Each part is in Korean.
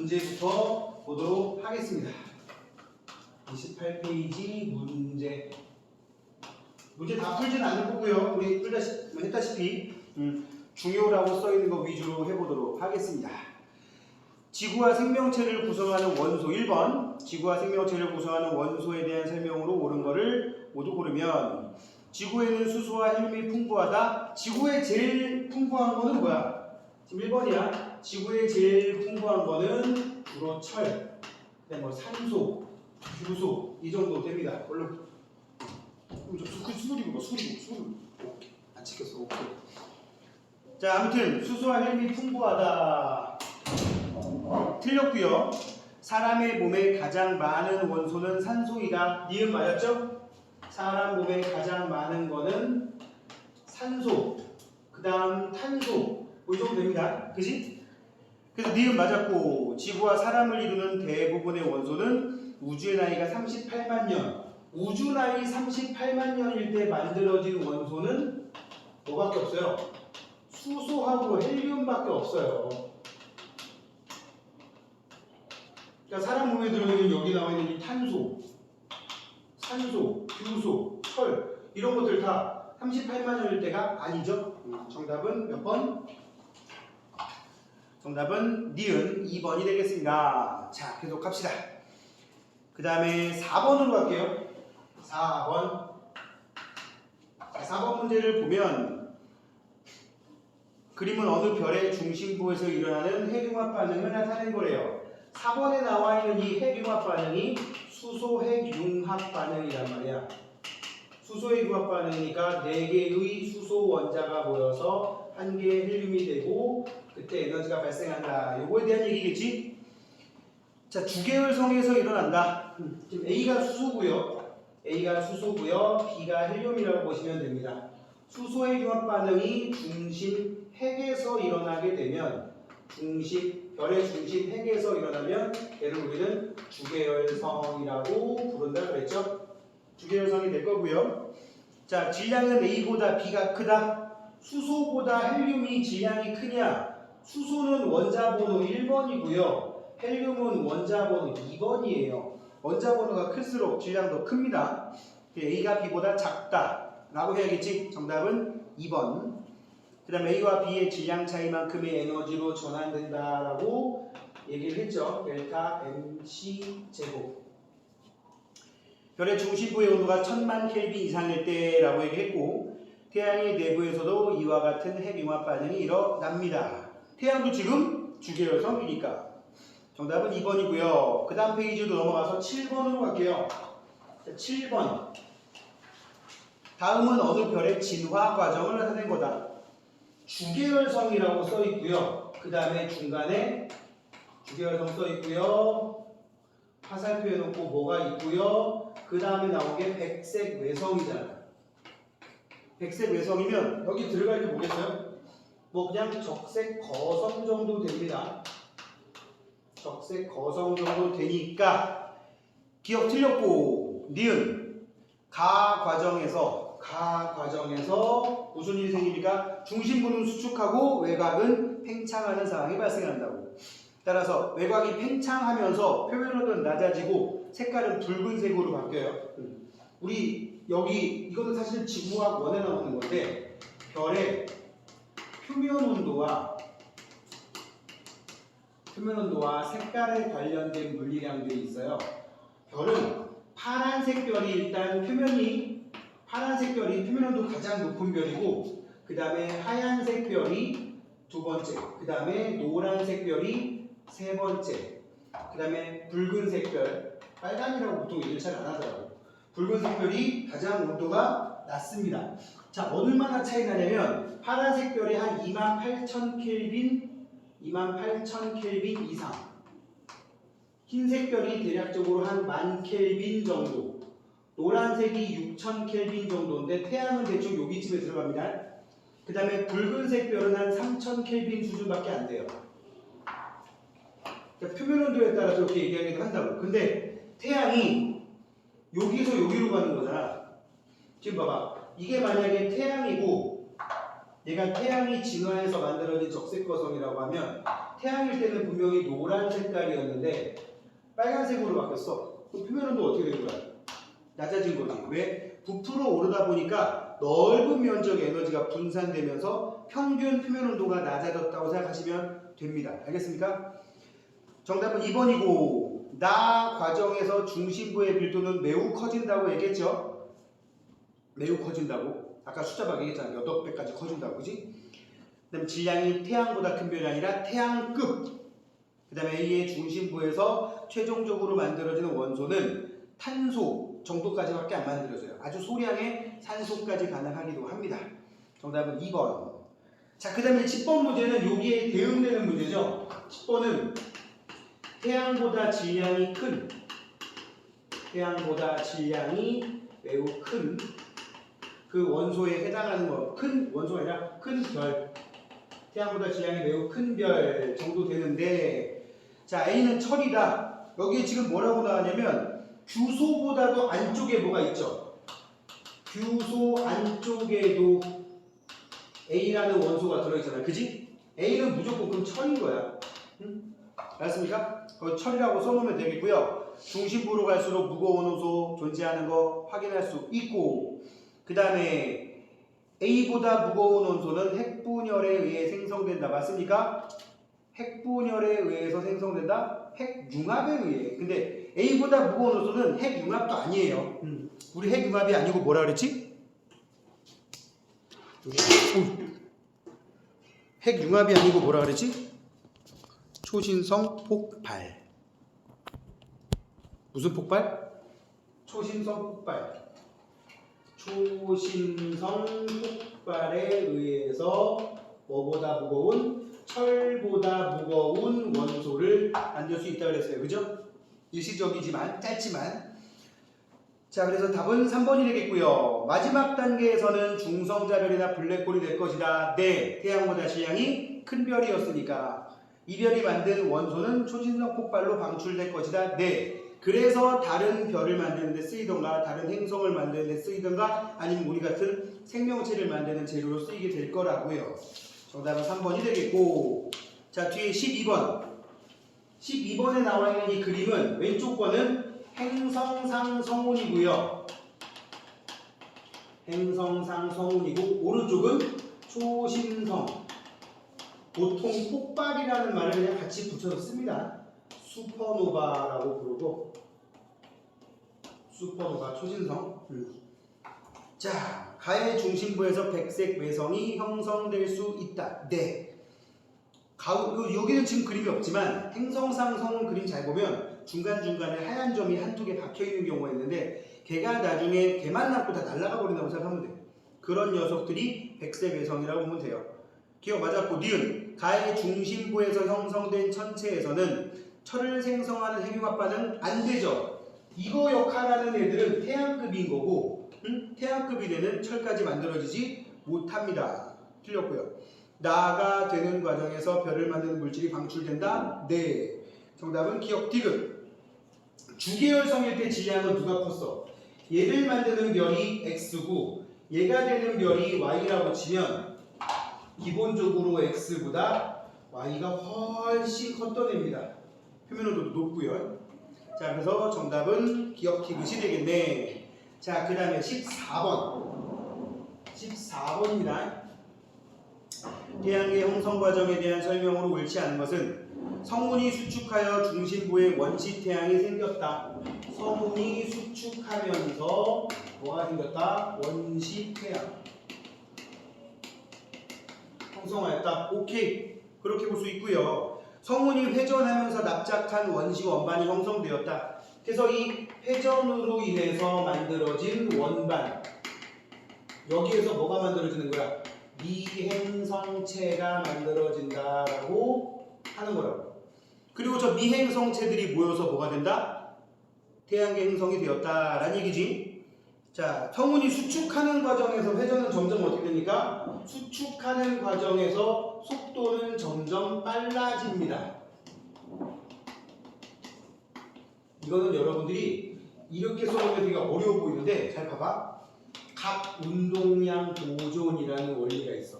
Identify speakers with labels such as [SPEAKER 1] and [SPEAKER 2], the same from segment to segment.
[SPEAKER 1] 문제부터 보도록 하겠습니다. 28페이지 문제. 문제 다 풀지는 않을 거고요. 우리 했다시피 중요라고 써있는 거 위주로 해보도록 하겠습니다. 지구와 생명체를 구성하는 원소 1번. 지구와 생명체를 구성하는 원소에 대한 설명으로 옳은 거를 모두 고르면 지구에는 수소와 헬륨이 풍부하다. 지구에 제일 풍부한 거는 뭐야? 지금 1번이야. 지구에 제일 풍부한 거는 주로 철, 그다음에 뭐 산소, 규소 이 정도 됩니다. 얼른. 수리고 오케이. 안 찍혔어. 오케이. 자, 아무튼 수소와 헬륨이 풍부하다. 틀렸고요. 사람의 몸에 가장 많은 원소는 산소이다. 니은 맞았죠? 사람 몸에 가장 많은 거는 산소, 그 다음 탄소 이 정도 됩니다. 그지? 그래서 니은 맞았고, 지구와 사람을 이루는 대부분의 원소는 우주의 나이가 38만 년. 우주 나이 38만 년일 때 만들어진 원소는 뭐밖에 없어요? 수소하고 헬륨밖에 없어요. 그러니까 사람 몸에 들어있는 여기 나와 있는 이 탄소, 산소, 규소, 철 이런 것들 다 38만 년일 때가 아니죠. 정답은 몇 번? 정답은 니은 2번이 되겠습니다. 자, 계속 갑시다. 그 다음에 4번으로 갈게요. 4번. 4번 문제를 보면 그림은 어느 별의 중심부에서 일어나는 핵융합 반응을 나타낸 거래요. 4번에 나와 있는 이 핵융합 반응이 수소 핵융합 반응이란 말이야. 수소 핵융합 반응이니까 4개의 수소 원자가 모여서 1개의 헬륨이 되고 그때 에너지가 발생한다. 요거에 대한 얘기겠지? 자, 주계열성에서 일어난다. 지금 A가 수소고요. A가 수소고요. B가 헬륨이라고 보시면 됩니다. 수소 핵융합 반응이 중심 핵에서 일어나게 되면 별의 중심 핵에서 일어나면 얘를 우리는 주계열성이라고 부른다 그랬죠? 주계열성이 될 거고요. 자, 질량은 A보다 B가 크다. 수소보다 헬륨이 질량이 크냐? 수소는 원자 번호 1번이고요. 헬륨은 원자 번호 2번이에요. 원자 번호가 클수록 질량도 큽니다. A가 B보다 작다 라고 해야겠지? 정답은 2번. 그 다음 A와 B의 질량 차이만큼의 에너지로 전환된다라고 얘기를 했죠. 델타 MC 제곱. 별의 중심부의 온도가 1000만 켈빈 이상일 때라고 얘기했고, 태양의 내부에서도 이와 같은 핵융합 반응이 일어납니다. 태양도 지금 주계열성이니까. 정답은 2번이고요. 그 다음 페이지로 넘어가서 7번으로 갈게요. 자, 7번. 다음은 어느 별의 진화 과정을 나타낸 거다. 주계열성이라고 써 있고요. 그 다음에 중간에 주계열성 써 있고요. 화살표 해놓고 뭐가 있고요. 그 다음에 나온 게 백색 외성이잖아. 백색 외성이면 여기 들어갈 게 뭐겠어요? 뭐 그냥 적색 거성 정도 됩니다. 적색 거성 정도 되니까 기억 틀렸고 니은 가 과정에서 무슨 일이 생깁니까? 중심부는 수축하고 외곽은 팽창하는 상황이 발생한다고. 따라서 외곽이 팽창하면서 표면온도는 낮아지고 색깔은 붉은색으로 바뀌어요. 우리 여기 이거는 사실 지구학 원에 나오는 건데 별의 표면온도와 색깔에 관련된 물리량들이 있어요. 별은 파란색 별이 일단 파란색 별이 표면온도 가장 높은 별이고, 그 다음에 하얀색 별이 두 번째, 그 다음에 노란색 별이 세 번째, 그 다음에 붉은색 별, 빨간이라고 보통 얘기를 잘 안 하더라고. 붉은색 별이 가장 온도가 낮습니다. 자, 얼마나 차이 나냐면 파란색 별이 한 28,000 켈빈 이상, 흰색 별이 대략적으로 한 10,000 켈빈 정도, 노란색이 6,000 켈빈 정도인데 태양은 대충 여기쯤에 들어갑니다. 그 다음에 붉은색 별은 한 3,000 켈빈 수준밖에 안 돼요. 그러니까 표면 온도에 따라서 이렇게 얘기하기도 한다고. 근데 태양이 여기서 여기로 가는 거잖아. 지금 봐봐. 이게 만약에 태양이고 얘가 태양이 진화해서 만들어진 적색거성이라고 하면 태양일 때는 분명히 노란 색깔이었는데 빨간색으로 바뀌었어. 그럼 표면온도 어떻게 되는 거야? 낮아진 거지. 왜? 부풀어 오르다 보니까 넓은 면적의 에너지가 분산되면서 평균 표면온도가 낮아졌다고 생각하시면 됩니다. 알겠습니까? 정답은 2번이고, 나 과정에서 중심부의 밀도는 매우 커진다고 얘기했죠? 매우 커진다고. 아까 숫자박 얘기했잖아. 8배까지 커진다고, 그지? 그 다음에 질량이 태양보다 큰 별이 아니라 태양급. 그 다음에 A의 중심부에서 최종적으로 만들어지는 원소는 탄소 정도까지밖에 안 만들어져요. 아주 소량의 산소까지 가능하기도 합니다. 정답은 2번. 자, 그 다음에 10번 문제는 여기에 대응되는 문제죠. 10번은 태양보다 질량이 매우 큰 그 원소에 해당하는 것, 큰 원소가 아니라 큰 별, 태양보다 질량이 매우 큰 별 정도 되는데, 자, A는 철이다. 여기에 지금 뭐라고 나왔냐면 규소보다도 안쪽에 뭐가 있죠? 규소 안쪽에도 A라는 원소가 들어있잖아요. 그지? A는 무조건 그럼 철인 거야. 응? 알았습니까? 철이라고 써놓으면 되겠고요. 중심부로 갈수록 무거운 원소 존재하는 거 확인할 수 있고, 그 다음에 A보다 무거운 원소는 핵분열에 의해 생성된다. 맞습니까? 핵분열에 의해서 생성된다? 핵융합에 의해. 근데 A보다 무거운 원소는 핵융합도 아니에요. 우리 핵융합이 아니고 뭐라 그랬지? 핵융합이 아니고 뭐라 그랬지? 초신성 폭발. 무슨 폭발? 초신성 폭발. 초신성 폭발에 의해서 뭐보다 무거운? 철보다 무거운 원소를 만들 수 있다고 그랬어요. 그죠? 일시적이지만 짧지만. 자, 그래서 답은 3번이 되겠고요. 마지막 단계에서는 중성자별이나 블랙홀이 될 것이다. 네, 태양보다 질량이 큰 별이었으니까 이 별이 만든 원소는 초신성 폭발로 방출될 것이다. 네, 그래서 다른 별을 만드는 데 쓰이던가 다른 행성을 만드는 데 쓰이던가 아니면 우리 같은 생명체를 만드는 재료로 쓰이게 될 거라고요. 정답은 3번이 되겠고, 자, 뒤에 12번. 12번에 나와 있는 이 그림은 왼쪽 거는 행성상 성운이고요. 행성상 성운이고 오른쪽은 초신성. 보통 폭발이라는 말을 그냥 같이 붙여서 씁니다. 슈퍼노바라고 부르고, 슈퍼노바 초신성. 자, 가의 중심부에서 백색 외성이 형성될 수 있다. 네. 여기는 지금 그림이 없지만 행성상 성운 그림 잘 보면 중간중간에 하얀 점이 한두 개 박혀있는 경우가 있는데 걔가 나중에 걔만 남고 다 날아가 버린다고 생각하면 돼요. 그런 녀석들이 백색 외성이라고 보면 돼요. 기억 맞았고, 니은 가의 중심부에서 형성된 천체에서는 철을 생성하는 핵융합 반응 안 되죠. 이거 역할하는 애들은 태양급인 거고, 태양급이 되는 철까지 만들어지지 못합니다. 틀렸고요. 나가 되는 과정에서 별을 만드는 물질이 방출된다? 네. 정답은 기억 디귿. 주계열성일 때 질량은 누가 컸어? 얘를 만드는 별이 X고 얘가 되는 별이 Y라고 치면 기본적으로 X보다 Y가 훨씬 컸던 애입니다. 표면온도도 높고요. 자, 그래서 정답은 기억 디귿이 되겠네. 자, 그 다음에 14번. 14번입니다. 태양계 형성 과정에 대한 설명으로 옳지 않은 것은 성운이 수축하여 중심부에 원시 태양이 생겼다. 성운이 수축하면서 뭐가 생겼다? 원시 태양. 형성하였다. 오케이. 그렇게 볼 수 있고요. 성운이 회전하면서 납작한 원시 원반이 형성되었다. 그래서 이 회전으로 인해서 만들어진 원반. 여기에서 뭐가 만들어지는 거야? 미행성체가 만들어진다라고 하는 거라고. 그리고 저 미행성체들이 모여서 뭐가 된다? 태양계 행성이 되었다라는 얘기지. 자, 성운이 수축하는 과정에서 회전은 점점 어떻게 됩니까? 수축하는 과정에서 속도는 점점 빨라집니다. 이거는 여러분들이 이렇게 써보면 되게 어려워 보이는데 잘 봐봐. 각 운동량 보존이라는 원리가 있어.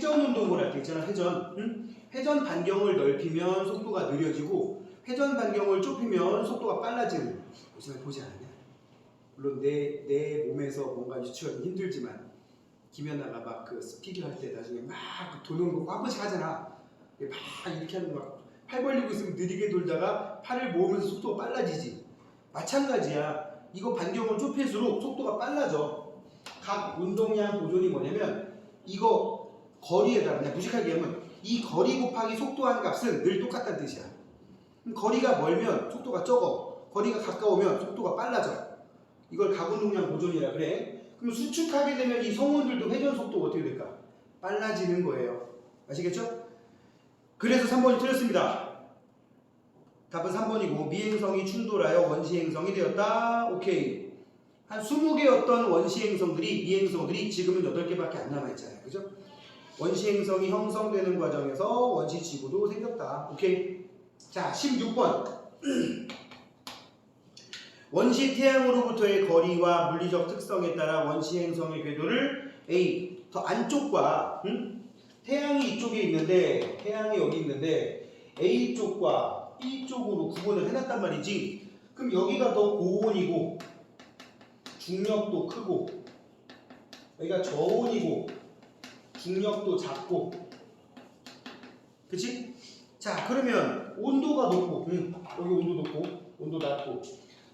[SPEAKER 1] 회전 운동을 할 때 있잖아. 회전. 응? 회전 반경을 넓히면 속도가 느려지고 회전 반경을 좁히면 속도가 빨라지는 모습을 보지 않았냐? 물론 내 몸에서 뭔가 유추하기 힘들지만 김연아가 막 그 스피드 할 때 나중에 막 도는 거 한 번씩 하잖아. 막 이렇게 하는 거 팔 벌리고 있으면 느리게 돌다가 팔을 모으면서 속도가 빨라지지. 마찬가지야. 이거 반경을 좁힐수록 속도가 빨라져. 각 운동량 보존이 뭐냐면 이거 거리에다 그냥 무식하게 하면 이 거리 곱하기 속도하는 값은 늘 똑같다는 뜻이야. 거리가 멀면 속도가 적어. 거리가 가까우면 속도가 빨라져. 이걸 각 운동량 보존이라 그래. 그럼 수축하게 되면 이 성운들도 회전 속도가 어떻게 될까? 빨라지는 거예요. 아시겠죠? 그래서 3번이 틀렸습니다. 답은 3번이고 미행성이 충돌하여 원시행성이 되었다. 오케이. 한 20개였던 원시행성들이 미행성들이 지금은 8개밖에 안 남아있잖아요. 그죠? 원시행성이 형성되는 과정에서 원시지구도 생겼다. 오케이. 자, 16번. 원시 태양으로부터의 거리와 물리적 특성에 따라 원시행성의 궤도를 A, 더 안쪽과 태양이 이쪽에 있는데 태양이 여기 있는데 A 쪽과 B 쪽으로 구분을 해놨단 말이지. 그럼 여기가 더 고온이고 중력도 크고 여기가 저온이고 중력도 작고 그치? 자 그러면 온도가 높고 여기 온도 높고 온도 낮고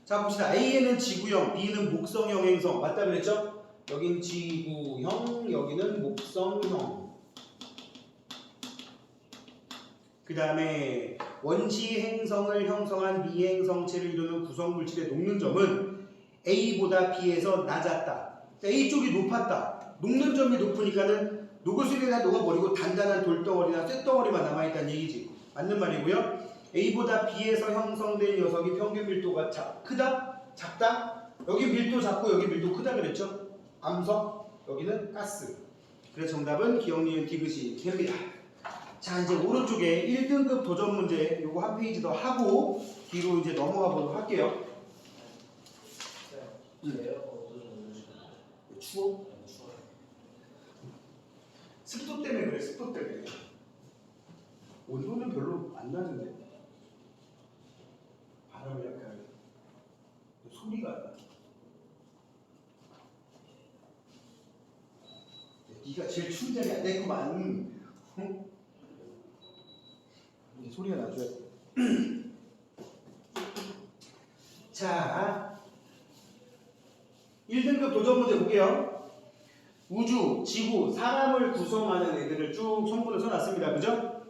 [SPEAKER 1] 자 봅시다. A에는 지구형 B는 목성형 행성 맞다 그랬죠? 여긴 지구형 여기는 목성형 그 다음에 원시 행성을 형성한 미행성체를 이루는 구성물질의 녹는 점은 A보다 B에서 낮았다. A 쪽이 높았다. 녹는 점이 높으니까는 녹을 수 있는 한 녹아버리고 단단한 돌덩어리나 쇳덩어리만 남아있다는 얘기지. 맞는 말이고요. A보다 B에서 형성된 녀석이 평균 밀도가 크다? 작다? 여기 밀도 작고 여기 밀도 크다 그랬죠? 암석, 여기는 가스. 그래서 정답은 기억, 니은, 디귿이 됩니다. 자 이제 오른쪽에 1등급 도전 문제 요거 한 페이지 더 하고 뒤로 이제 넘어가 보도록 할게요. 추워? 습도 때문에 그래. 습도 때문에. 온도는 별로 안 나는데 바람이 약간 소리가 안 나. 네가 제일 추운 자리 안 됐구만. 응? 소리가 나줘야 돼. 자 1등급 도전 문제 볼게요. 우주, 지구, 사람을 구성하는 애들을 쭉 성분을 써놨습니다. 그죠?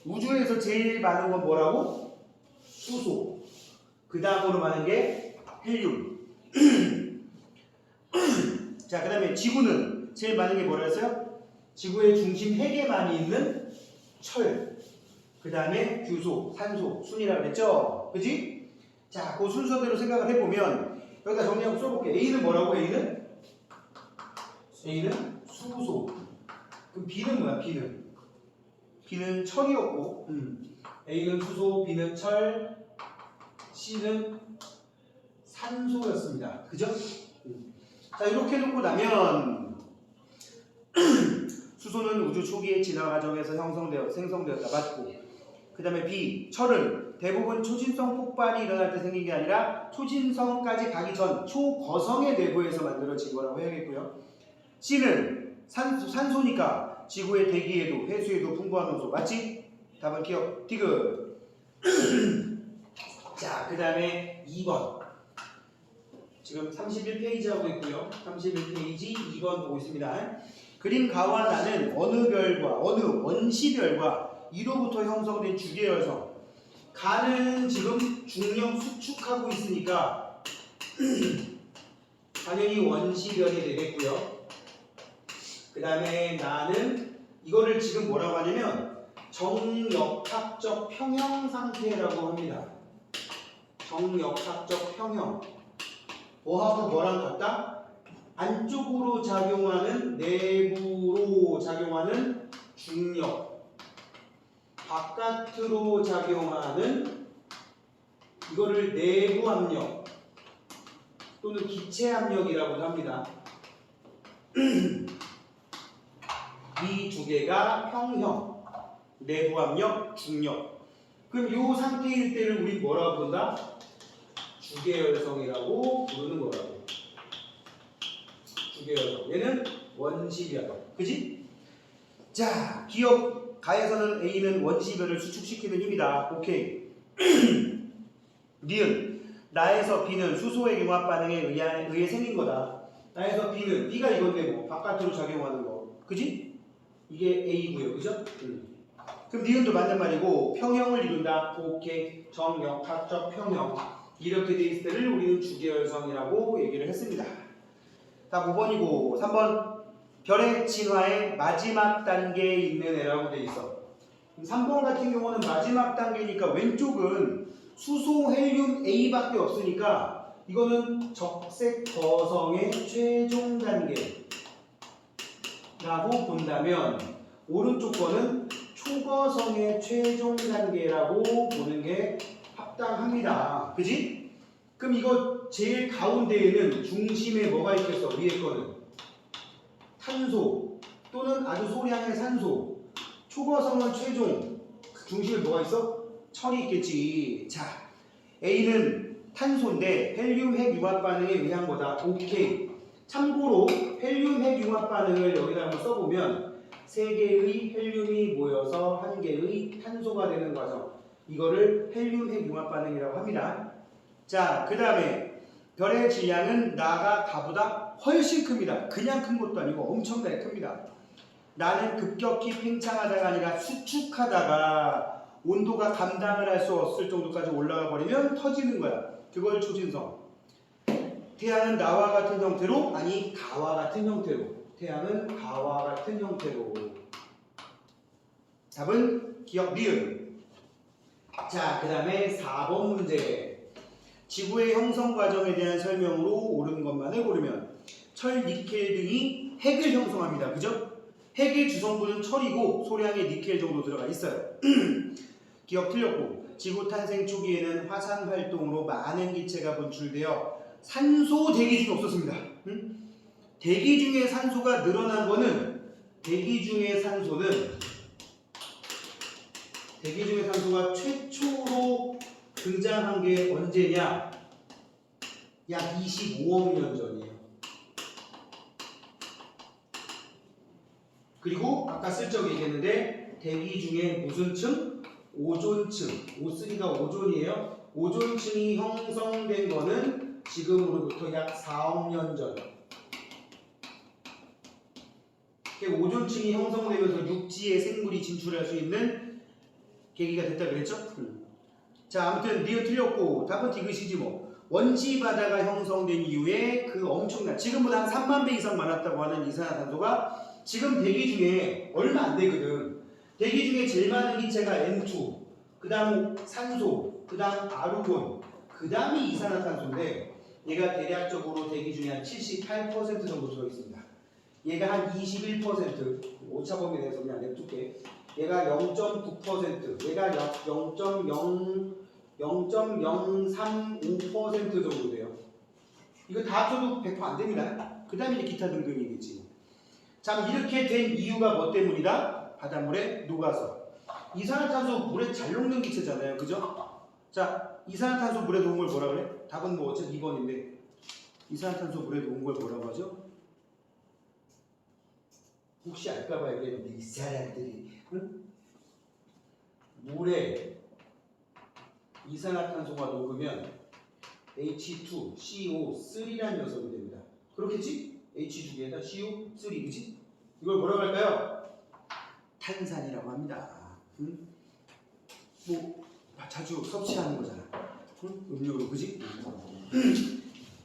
[SPEAKER 1] 우주에서 제일 많은 건 뭐라고? 수소. 그 다음으로 많은 게 헬륨. 자, 그 다음에 지구는 제일 많은 게 뭐라 했어요? 지구의 중심 핵에 많이 있는 철. 그 다음에 규소, 산소, 순이라고 그랬죠? 그지? 자, 그 순서대로 생각을 해보면 여기다 정리하고 써볼게요. A는 뭐라고? A는 수소. 그럼 B는 뭐야? B는 철이었고 A는 수소, B는 철, C는 산소였습니다. 그죠? 자 이렇게 놓고 나면 수소는 우주 초기의 진화 과정에서 생성되었다. 맞고 그 다음에 B, 철은 대부분 초진성 폭발이 일어날 때 생긴 게 아니라 초진성까지 가기 전 초거성의 내부에서 만들어진 거라고 해야겠고요. C는 산소니까 지구의 대기에도 해수에도 풍부한 원소 맞지? 답은 기억, 디귿. 자, 그 다음에 2번 지금 31페이지 하고 있고요. 31페이지 2번 보고 있습니다. 그림 가와 나는 어느 원시별과 이로부터 형성된 주계열성 가는 지금 중력 수축하고 있으니까 당연히 원시별이 되겠고요. 그 다음에 나는 이거를 지금 뭐라고 하냐면 정역학적 평형 상태라고 합니다. 정역학적 평형 뭐하고 뭐랑 같다? 안쪽으로 작용하는 내부로 작용하는 중력 바깥으로 작용하는 이거를 내부 압력 또는 기체 압력이라고 합니다. 이 두 개가 평형, 내부 압력, 중력. 그럼 이 상태일 때를 우리 뭐라고 부른다? 주계열성이라고 부르는 거라고. 주계열성. 얘는 원시별. 그지? 자, 기억 가에서는 A는 원시별을 수축시키는 힘이다. 오케이. 니은 나에서 B는 수소의 융합 반응에 의해 생긴 거다. 나에서 B는 B가 이건데 뭐 바깥으로 작용하는 거. 그지? 이게 A고요. 그죠? 그럼 니은도 맞는 말이고 평형을 이룬다. 오케이. 정역학적 평형. 이렇게 돼 있을 때를 우리는 주계열성이라고 얘기를 했습니다. 답 5번이고 3번 별의 진화의 마지막 단계에 있는 애라고 돼 있어. 3번 같은 경우는 마지막 단계니까 왼쪽은 수소 헬륨 A밖에 없으니까 이거는 적색 거성의 최종 단계라고 본다면 오른쪽 거는 초거성의 최종 단계라고 보는 게 합당합니다. 그지? 그럼 이거 제일 가운데에는 중심에 뭐가 있겠어? 위에 거는 탄소 또는 아주 소량의 산소. 초거성은 최종. 중심에 뭐가 있어? 철이 있겠지. 자, A는 탄소인데 헬륨 핵 융합 반응에 의한 거다. 오케이. 참고로 헬륨 핵 융합 반응을 여기다 한번 써보면 3개의 헬륨이 모여서 1개의 탄소가 되는 과정. 이거를 헬륨 핵 융합 반응이라고 합니다. 자, 그 다음에 별의 질량은 나가 다보다 훨씬 큽니다. 그냥 큰 것도 아니고 엄청나게 큽니다. 나는 급격히 팽창하다가 아니라 수축하다가 온도가 감당을 할 수 없을 정도까지 올라가 버리면 터지는 거야. 그걸 초진성. 태양은 나와 같은 형태로, 아니 가와 같은 형태로. 태양은 가와 같은 형태로. 답은 기억 니은. 자, 그 다음에 4번 문제. 지구의 형성 과정에 대한 설명으로 옳은 것만을 고르면 철, 니켈 등이 핵을 형성합니다. 그죠? 핵의 주성분은 철이고 소량의 니켈 정도 들어가 있어요. 기억 틀렸고 지구 탄생 초기에는 화산 활동으로 많은 기체가 분출되어 산소 대기 중에 없었습니다. 대기 중에 산소가 늘어난 거는 대기 중에 산소가 최초로 등장한 게 언제냐? 약 25억 년 전이에요. 그리고 아까 슬쩍 얘기했는데 대기 중에 무슨 층? 오존층. O3가 오존이에요. 오존층이 형성된 거는 지금으로부터 약 4억 년 전. 오존층이 형성되면서 육지에 생물이 진출할 수 있는 계기가 됐다 그랬죠? 자, 아무튼 니은 틀렸고 답은 디귿이지 뭐. 원시 바다가 형성된 이후에 그 엄청난 지금보다 한 3만 배 이상 많았다고 하는 이산화탄소가 지금 대기 중에 얼마 안 되거든. 대기 중에 제일 많은 기체가 N2, 그 다음 산소, 그 다음 아르곤, 그 다음이 이산화탄소인데 얘가 대략적으로 대기 중에 한 78% 정도 들어있습니다. 얘가 한 21%, 오차범위 내에서 그냥 냅둘게. 얘가 0.9%, 얘가 0.035% 정도 돼요. 이거 다 합쳐도 100% 안 됩니다. 그 다음에 이제 기타 등등이겠지. 자, 이렇게 된 이유가 뭐 때문이다? 바닷물에 녹아서. 이산화탄소 물에 잘 녹는 기체잖아요. 그죠? 자, 이산화탄소 물에 녹은 걸 뭐라 그래? 답은 뭐 어차피 2번인데 이산화탄소 물에 녹은 걸 뭐라고 하죠? 혹시 알까봐 얘기했는데 이 사람들이 응? 물에 이산화탄소가 녹으면 H2, CO3라는 녀석이 됩니다. 그렇겠지? H 두 개에다 CO3, 그치? 이걸 뭐라고 할까요? 탄산이라고 합니다. 응? 뭐 자주 섭취하는 거잖아. 응? 음료로, 그치?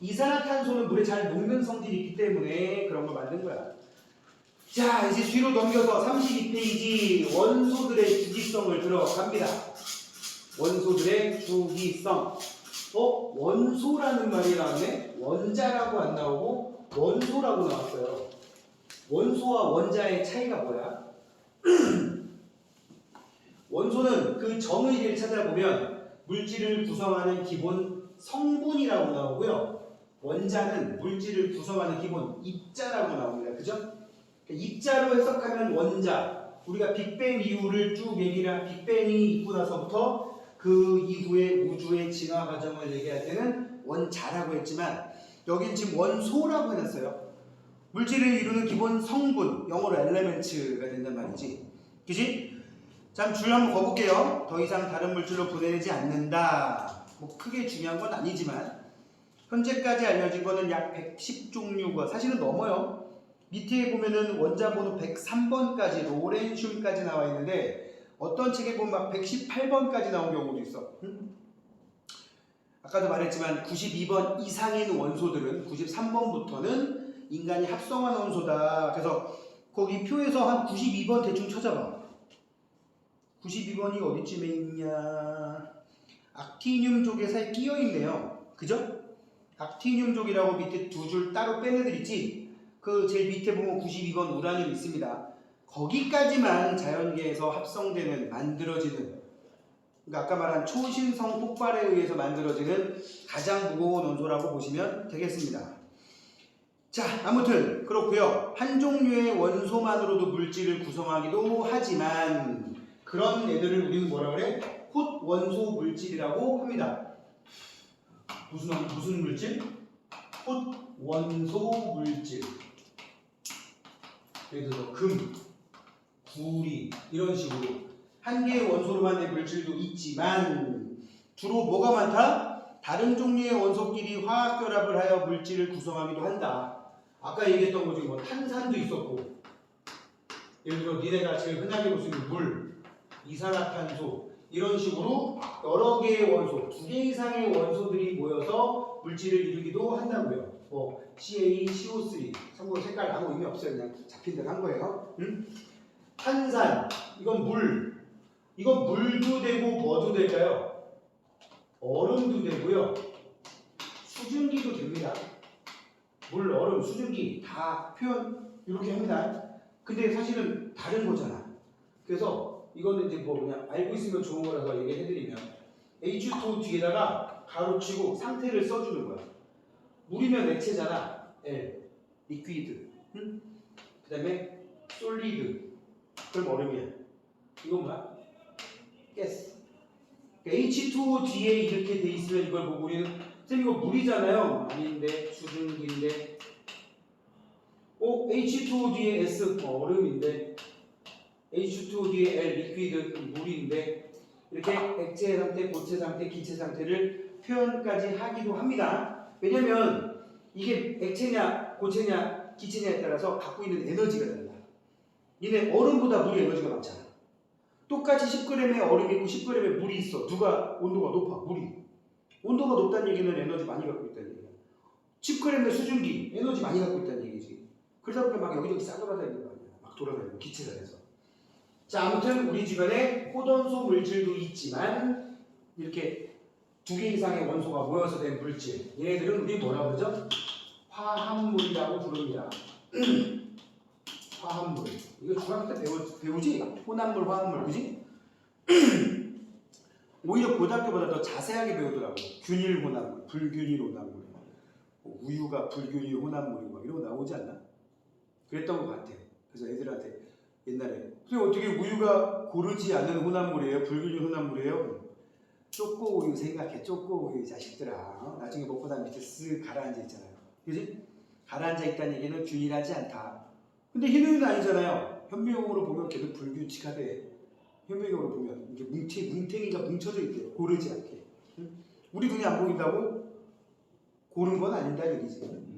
[SPEAKER 1] 이산화탄소는 물에 잘 녹는 성질이 있기 때문에 그런 걸 만든 거야. 자, 이제 뒤로 넘겨서 32페이지 원소들의 주기성을 들어갑니다. 원소들의 주기성. 원소라는 말이 나왔네? 원자라고 안 나오고 원소라고 나왔어요. 원소와 원자의 차이가 뭐야? 원소는 그 정의를 찾아보면 물질을 구성하는 기본 성분이라고 나오고요. 원자는 물질을 구성하는 기본 입자라고 나옵니다. 그죠? 입자로 해석하면 원자. 우리가 빅뱅 이후를 쭉 빅뱅이 있고 나서부터 그 이후의 우주의 진화 과정을 얘기할 때는 원자라고 했지만 여긴 지금 원소라고 해놨어요. 물질을 이루는 기본 성분, 영어로 엘레멘츠가 된단 말이지. 그지? 자, 줄 한번 거볼게요. 더 이상 다른 물질로 분해되지 않는다. 뭐 크게 중요한 건 아니지만 현재까지 알려진 거는 약 110종류가 사실은 넘어요. 밑에 보면은 원자 번호 103번까지 로렌슘까지 나와 있는데 어떤 책에 보면 막 118번까지 나온 경우도 있어. 아까도 말했지만 92번 이상인 원소들은 93번부터는 인간이 합성한 원소다. 그래서 거기 표에서 한 92번 대충 찾아봐. 92번이 어디쯤에 있냐? 악티늄족에 사이 끼어 있네요. 그죠? 악티늄족이라고 밑에 두 줄 따로 뺀 애들 있지? 그 제일 밑에 보면 92번 우라늄이 있습니다. 거기까지만 자연계에서 합성되는, 만들어지는, 그러니까 아까 말한 초신성 폭발에 의해서 만들어지는 가장 무거운 원소라고 보시면 되겠습니다. 자, 아무튼 그렇고요. 한 종류의 원소만으로도 물질을 구성하기도 하지만 그런 애들을 우리는 뭐라 그래? 폿 원소 물질이라고 합니다. 무슨 물질? 폿 원소 물질. 예를 들어서 금, 구리 이런 식으로 한 개의 원소로만 된 물질도 있지만 주로 뭐가 많다? 다른 종류의 원소끼리 화학결합을 하여 물질을 구성하기도 한다. 아까 얘기했던 거 중에 뭐 탄산도 있었고, 예를 들어 니네가 제일 흔하게 볼 수 있는 물, 이산화탄소 이런 식으로 여러 개의 원소, 2개 이상의 원소들이 모여서 물질을 이루기도 한다고요. 뭐 CA, CO3 참고로 색깔 아무 의미 없어요. 그냥 잡힌 대로 한 거예요. 탄산, 이건 물, 이건 물도 되고 뭐도 될까요? 얼음도 되고요. 수증기도 됩니다. 물, 얼음, 수증기 다 표현 이렇게 합니다. 근데 사실은 다른 거잖아. 그래서 이거는 이제 뭐 그냥 알고 있으면 좋은 거라서 얘기해드리면 H2O 뒤에다가 가로치고 상태를 써주는 거야. 물이면 액체잖아. L, 리퀴드. 그 다음에 솔리드. 그럼 얼음이야. 이건 뭐야? 가스. H2O 뒤에 이렇게 돼 있으면 이걸 보고 우리는 쌤 이거 물이잖아요. 아닌데 수증기인데. H2O 뒤에 S 얼음인데. H2O 뒤에 L 리퀴드 물인데. 이렇게 액체 상태, 고체 상태, 기체 상태를 표현까지 하기도 합니다. 왜냐면 이게 액체냐, 고체냐, 기체냐에 따라서 갖고 있는 에너지가 달라. 얘네 얼음보다 물이 에너지가 많잖아. 똑같이 10g의 얼음이 있고 10g의 물이 있어. 누가 온도가 높아? 물이. 온도가 높다는 얘기는 에너지 많이 갖고 있다는 얘기야. 10g의 수증기, 에너지 많이 갖고 있다는 얘기지. 그러다 보니까 막 여기저기 싸돌아다니는 거 아니야. 막 돌아다니는 기체가 돼서. 자, 아무튼 우리 주변에 폿원소 물질도 있지만 이렇게 2개 이상의 원소가 모여서 된 물질. 얘네들은 우리 뭐라 그러죠? 화합물이라고 부릅니다. 화합물. 이거 중학교 때 배우지? 혼합물, 화합물, 그지? 오히려 고등학교보다 더 자세하게 배우더라고. 균일 혼합물, 불균일 혼합물. 우유가 불균일 혼합물이고 막 이런 거 나오지 않나? 그랬던 것 같아. 그래서 애들한테 옛날에 선생님 어떻게 우유가 고르지 않는 혼합물이에요? 불균일 혼합물이에요? 쪼꼬 우유 생각해. 쪼꼬 우유 자식들아. 나중에 먹고 나면 밑에 쓱 가라앉아 있잖아요. 그지? 가라앉아 있다는 얘기는 균일하지 않다. 근데 흰우유는 아니잖아요. 현미경으로 보면 계속 불규칙하대. 현미경으로 보면 이게 뭉탱이가 뭉쳐져 있대요. 고르지 않게. 우리 눈이 안 보인다고 고른 건 아닌다 얘기지.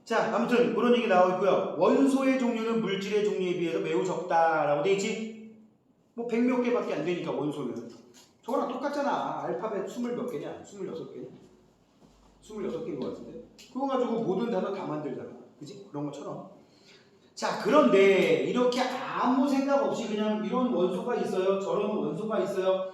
[SPEAKER 1] 자, 아무튼 그런 얘기 나오고 있고요. 원소의 종류는 물질의 종류에 비해서 매우 적다라고 돼 있지. 뭐 100몇 개밖에 안 되니까 원소는. 저거랑 똑같잖아. 알파벳 20몇 개냐? 26개냐? 26개인 것 같은데. 그거 가지고 모든 단어 다 만들잖아. 그지? 그런 것처럼. 자, 그런데 이렇게 아무 생각 없이 그냥 이런 원소가 있어요. 저런 원소가 있어요.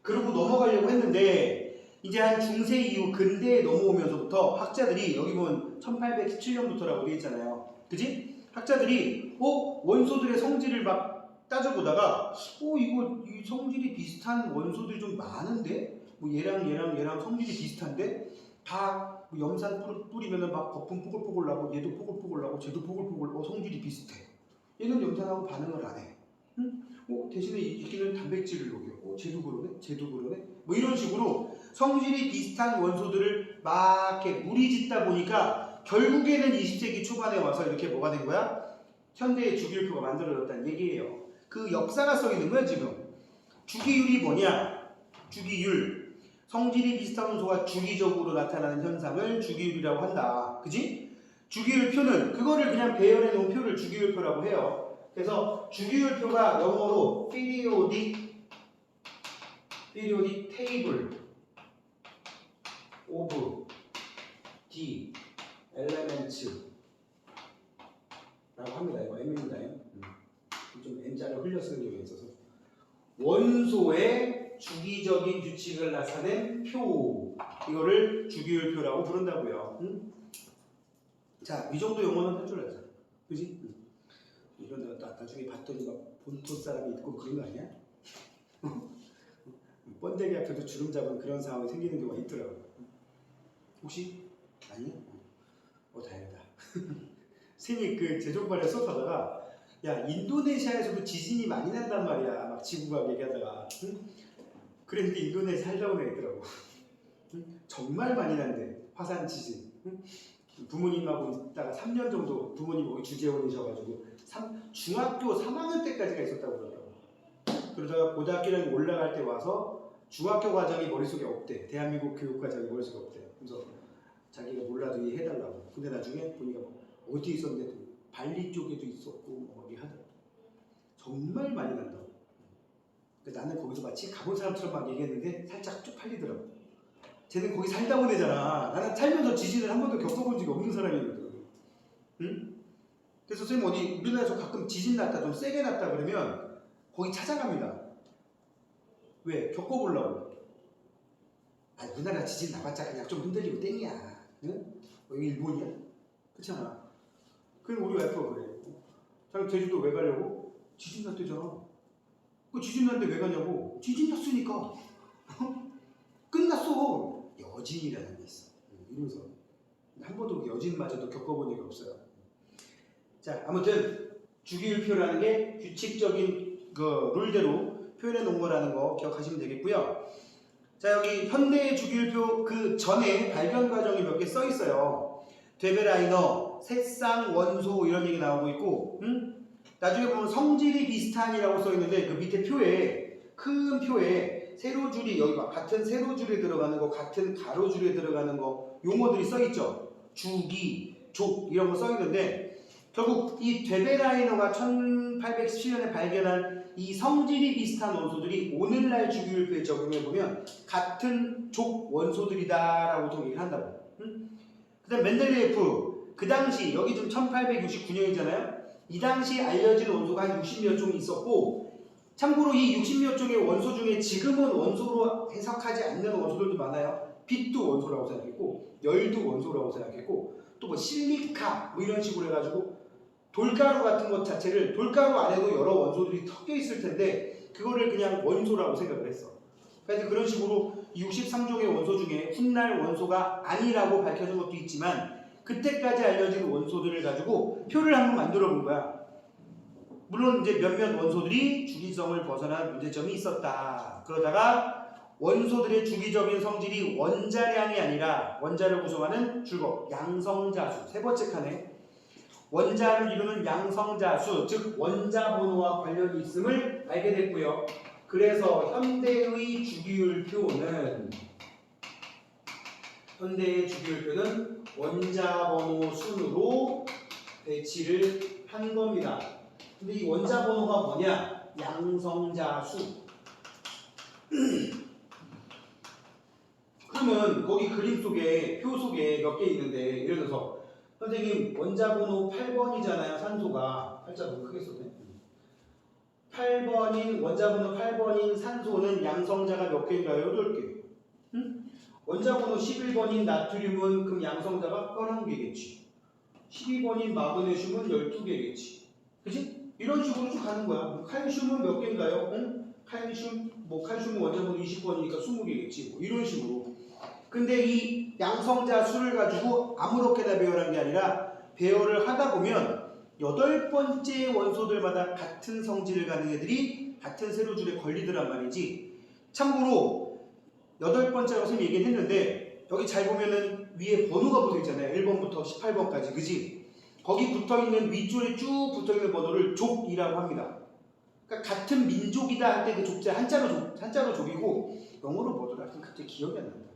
[SPEAKER 1] 그러고 넘어가려고 했는데 이제 한 중세 이후 근대에 넘어오면서부터 학자들이 여기 보면 1817년부터라고 되어 있잖아요. 그지? 학자들이 원소들의 성질을 막 따져보다가 이거 이 성질이 비슷한 원소들이 좀 많은데 뭐 얘랑 성질이 비슷한데 다 뭐 염산 뿌리면은 막 거품 뽀글뽀글 나고 얘도 뽀글뽀글 나고 쟤도 뽀글뽀글 성질이 비슷해. 얘는 염산하고 반응을 안 해. 응? 대신에 이끼는 단백질을 녹여. 쟤도 그러네? 쟤도 그러네? 뭐 이런 식으로 성질이 비슷한 원소들을 막 이렇게 무리짓다 보니까 결국에는 20세기 초반에 와서 이렇게 뭐가 된 거야? 현대의 주기율표가 만들어졌다는 얘기예요. 그 역사가 써 있는 거야 지금. 주기율이 뭐냐? 주기율. 성질이 비슷한 원소가 주기적으로 나타나는 현상을 주기율이라고 한다. 그지? 주기율표는 그거를 그냥 배열해 놓은 표를 주기율표라고 해요. 그래서 주기율표가 영어로 periodic table of the elements 라고 합니다. 이거 M입니다. 좀 M자를 흘려 쓰는 경우가 있어서 원소의 주기적인 규칙을 나타낸 표, 이거를 주기율표라고 부른다고요. 자, 이 정도 용어는 할 줄 알잖아. 그지? 이런 데 나중에 봤더니 막 본토 사람이 있고 그런 거 아니야? 번데기 앞에도 주름 잡은 그런 상황이 생기는 경우가 있더라고. 혹시? 아니? 다행이다. 선생님이 그 제종발에 수업하다가 야, 인도네시아에서도 지진이 많이 난단 말이야. 막 지구과학 얘기하다가. 응? 그랬는데 인도네시아 살다 온 애 있더라고. 응? 정말 많이 난대. 화산 지진. 응? 부모님하고 있다가 3년 정도 부모님 거기 주재원이셔가지고 중학교 3학년 때까지가 있었다고 그러더라고. 그러다가 고등학교를 올라갈 때 와서 중학교 과정이 머릿속에 없대. 대한민국 교육 과정이 머릿속에 없대. 그래서 자기가 몰라도 이해해달라고. 근데 나중에 보니까 뭐 어디 있었는데 발리 쪽에도 있었고 뭐 어디 하더라고. 정말 많이 난다고. 나는 거기서 마치 가본 사람처럼 막 얘기했는데 살짝 쪽팔리더라고. 쟤는 거기 살다 온 애잖아. 나는 살면서 지진을 한 번도 겪어본 적이 없는 사람이거든. 응? 그래서 선생님 어디 우리나라에서 가끔 지진 났다 좀 세게 났다 그러면 거기 찾아갑니다. 왜? 겪어보려고. 아, 우리나라 지진 나봤자 그냥 좀 흔들리고 땡이야. 응? 여기 일본이야? 그렇잖아. 그럼 우리 와이프가 그래. 자기 제주도 왜 가려고? 지진 났대잖아. 그 지진 났는데 왜 가냐고? 지진 났으니까. 끝났어. 여진이라는 게 있어. 이러면서 한 번도 여진마저도 겪어본 적이 없어요. 자, 아무튼 주기율표라는 게 규칙적인 그 룰대로 표현해 놓은 거라는 거 기억하시면 되겠고요. 자, 여기 현대의 주기율표 그 전에 발견 과정이 몇 개 써 있어요. 데베라이너, 새쌍, 원소 이런 얘기 나오고 있고, 나중에 보면 성질이 비슷한이라고 써 있는데 그 밑에 표에 큰 표에 세로줄이 여기 봐, 같은 세로줄에 들어가는 거, 같은 가로줄에 들어가는 거 용어들이 써 있죠. 주기, 족 이런 거 써 있는데 결국 이 데베라이너가 1817년에 발견한 이 성질이 비슷한 원소들이 오늘날 주기율표에 적용해 보면 같은 족 원소들이다라고 통일을 한다고. 그다음 멘델레예프 그 당시 여기 지금 1869년이잖아요. 이 당시 알려진 원소가 한 60몇 종이 있었고 참고로 이 60몇 종의 원소 중에 지금은 원소로 해석하지 않는 원소들도 많아요. 빛도 원소라고 생각했고 열도 원소라고 생각했고 또 뭐 실리카 뭐 이런 식으로 해가지고 돌가루 같은 것 자체를 돌가루 안에도 여러 원소들이 섞여 있을 텐데 그거를 그냥 원소라고 생각을 했어. 그래서 그런 식으로 63종의 원소 중에 훗날 원소가 아니라고 밝혀진 것도 있지만 그때까지 알려진 원소들을 가지고 표를 한번 만들어 본 거야. 물론 이제 몇몇 원소들이 주기성을 벗어난 문제점이 있었다. 그러다가 원소들의 주기적인 성질이 원자량이 아니라 원자를 구성하는 줄거 양성자수 세 번째 칸에 원자를 이루는 양성자수 즉 원자 번호와 관련이 있음을 알게 됐고요. 그래서 현대의 주기율표는 원자 번호 순으로 배치를 한 겁니다. 근데 이 원자 번호가 뭐냐? 양성자수. 그러면 거기 그림 속에 표 속에 몇 개 있는데 예를 들어서 선생님 원자 번호 8번이잖아요. 산소가 팔자 너무 크게 썼네. 8번인 원자 번호 8번인 산소는 양성자가 몇 개인가요? 8개. 원자 번호 11번인 나트륨은 그럼 양성자가 11개겠지. 12번인 마그네슘은 12개겠지. 그치? 이런 식으로 쭉 가는 거야. 칼슘은 몇 개인가요? 칼슘은 원자 번호 20번이니까 20개겠지. 뭐 이런 식으로. 근데 이 양성자 수를 가지고 아무렇게나 배열한 게 아니라 배열을 하다 보면 8번째 원소들마다 같은 성질을 가진 애들이 같은 세로줄에 걸리더란 말이지. 참고로 8번째라고 선생님이 얘기했는데 여기 잘 보면은 위에 번호가 붙어 있잖아요. 1번부터 18번까지. 그지? 거기 붙어 있는 위줄에 쭉 붙어 있는 번호를 족이라고 합니다. 그러니까 같은 민족이다 할 때 그 족자 한자로 족이고 영어로 뭐더라? 갑자기 기억이 안 난다.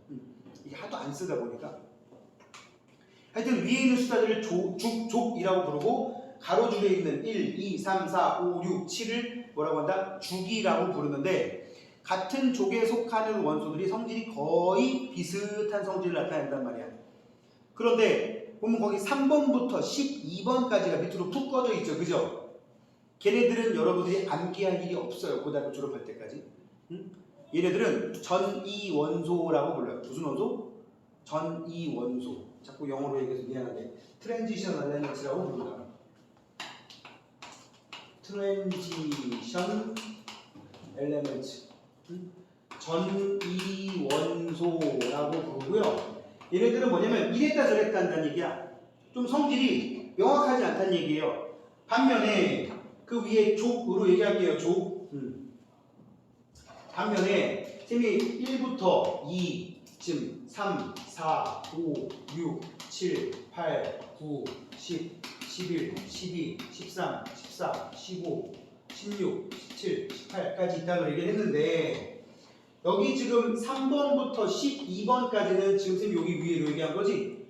[SPEAKER 1] 이게 하도 안 쓰다 보니까. 하여튼 위에 있는 숫자들을 족이라고 부르고 가로줄에 있는 1, 2, 3, 4, 5, 6, 7을 뭐라고 한다? 죽이라고 부르는데 같은 족에 속하는 원소들이 성질이 거의 비슷한 성질을 나타낸단 말이야. 그런데 보면 거기 3번부터 12번까지가 밑으로 푹 꺼져 있죠. 그죠? 걔네들은 여러분들이 암기할 일이 없어요. 고등학교 졸업할 때까지. 얘네들은 전이원소라고 불러요. 무슨 원소? 전이원소. 자꾸 영어로 얘기해서 미안한데 트랜지션 엘레먼트라고 부릅니다. 트랜지션 엘레먼트. 전이원소라고 부르고요. 얘네들은 뭐냐면 이랬다 저랬다 한다는 얘기야. 좀 성질이 명확하지 않다는 얘기예요. 반면에 그 위에 족으로 얘기할게요. 족. 반면에 쌤이 1부터 2쯤 3, 4, 5, 6, 7, 8, 9, 10, 11, 12, 13, 14, 15, 16, 17, 18까지 있다고 얘기를 했는데 여기 지금 3번부터 12번까지는 지금 쌤이 여기 위에로 얘기한 거지?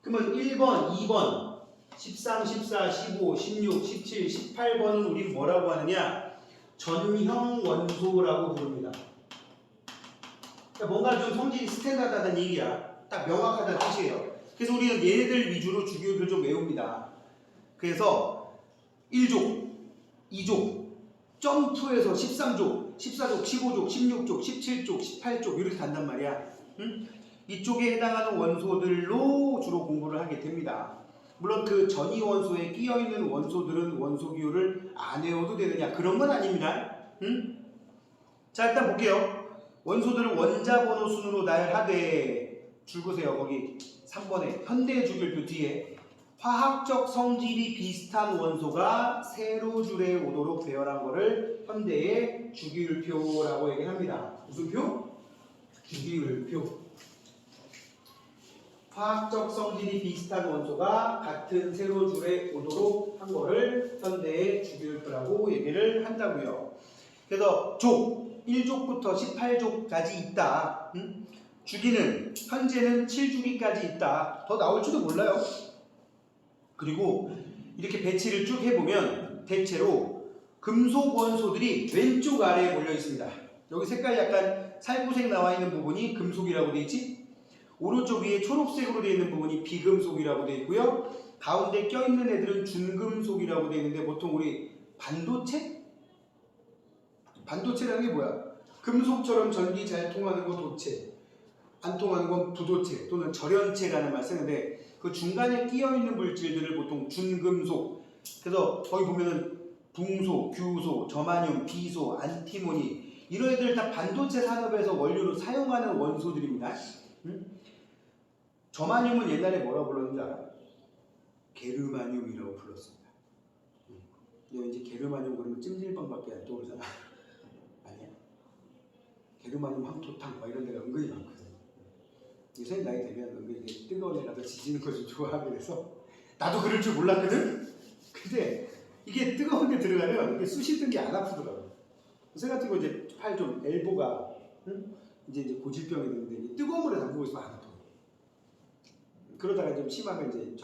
[SPEAKER 1] 그러면 1번, 2번, 13, 14, 15, 16, 17, 18번은 우리 뭐라고 하느냐? 전형 원소라고 부릅니다. 그러니까 뭔가 좀 성질이 스탠다드하다는 얘기야. 딱 명확하다는 뜻이에요. 그래서 우리는 얘네들 위주로 주기율을 좀 외웁니다. 그래서 1족, 2족, 점프해서 13족, 14족, 15족, 16족, 17족, 18족 이렇게 간단 말이야. 이쪽에 해당하는 원소들로 주로 공부를 하게 됩니다. 물론 그 전이 원소에 끼어있는 원소들은 원소 기호를 안 외워도 되느냐 그런 건 아닙니다. 자 일단 볼게요. 원소들을 원자 번호 순으로 나열하되 줄 보세요. 거기 3번에 현대 주기율표 뒤에 화학적 성질이 비슷한 원소가 세로줄에 오도록 배열한 거를 현대의 주기율표라고 얘기합니다. 무슨 표? 주기율표. 화학적 성질이 비슷한 원소가 같은 세로줄에 오도록 한 거를 현대의 주기율표라고 얘기를 한다고요. 그래서 족 1족부터 18족까지 있다. 주기는 현재는 7주기까지 있다. 더 나올지도 몰라요. 그리고 이렇게 배치를 쭉 해보면 대체로 금속 원소들이 왼쪽 아래에 몰려 있습니다. 여기 색깔 약간 살구색 나와 있는 부분이 금속이라고 되어 있지? 오른쪽 위에 초록색으로 되어 있는 부분이 비금속이라고 되어 있고요. 가운데 껴있는 애들은 준금속이라고 되어 있는데 보통 우리 반도체? 반도체라는 게 뭐야? 금속처럼 전기 잘 통하는 거 도체, 안 통하는 건 부도체 또는 절연체라는 말 쓰는데 그 중간에 끼어있는 물질들을 보통 준금속. 그래서 거기 보면은 붕소, 규소, 저마늄, 비소, 안티모니 이런 애들 다 반도체 산업에서 원료로 사용하는 원소들입니다. 저마늄은 옛날에 뭐라고 불렀는지 알아? 게르마늄이라고 불렀습니다. 근데 이제 게르마늄 그러면 찜질방밖에 안 떠오르잖아. 아니야. 게르마늄 황토탕 막 이런 데가 은근히 많거든. 요새 나이 되면 은근히 뜨거운 데 가서 지지는 거 좀 좋아하게 돼서 나도 그럴 줄 몰랐거든? 근데 이게 뜨거운 데 들어가면 이게 쑤시 든 게 안 아프더라고. 요새 같은 거 이제 팔 좀 엘보가 이제 고질병이 있는데 뜨거운 물에 담그고 있으면 안 아파. 그러다가 좀 심하면 이제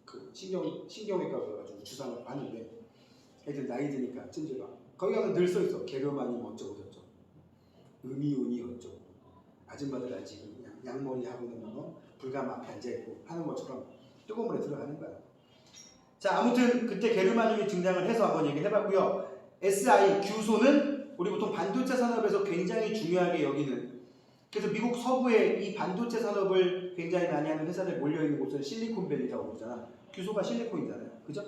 [SPEAKER 1] 그 신경외과 가가지고 주사를 봤는데 애들 나이 드니까 찜질방 거기 가면 늘 써있어. 게르마늄 어쩌고 저쩌고 음이온이 어쩌고 아줌마들 알지? 그냥 양머리 하고는 불감 앞에 앉아있고 하는 것처럼 뜨거운 물에 들어가는 거야. 자 아무튼 그때 게르마늄이 등장을 해서 한번 얘기를 해봤고요. SI 규소는 우리 보통 반도체 산업에서 굉장히 중요하게 여기는, 그래서 미국 서부에 이 반도체 산업을 굉장히 많이 하는 회사들 몰려있는 곳을 실리콘밸리라고 부르잖아. 규소가 실리콘이잖아요. 그죠?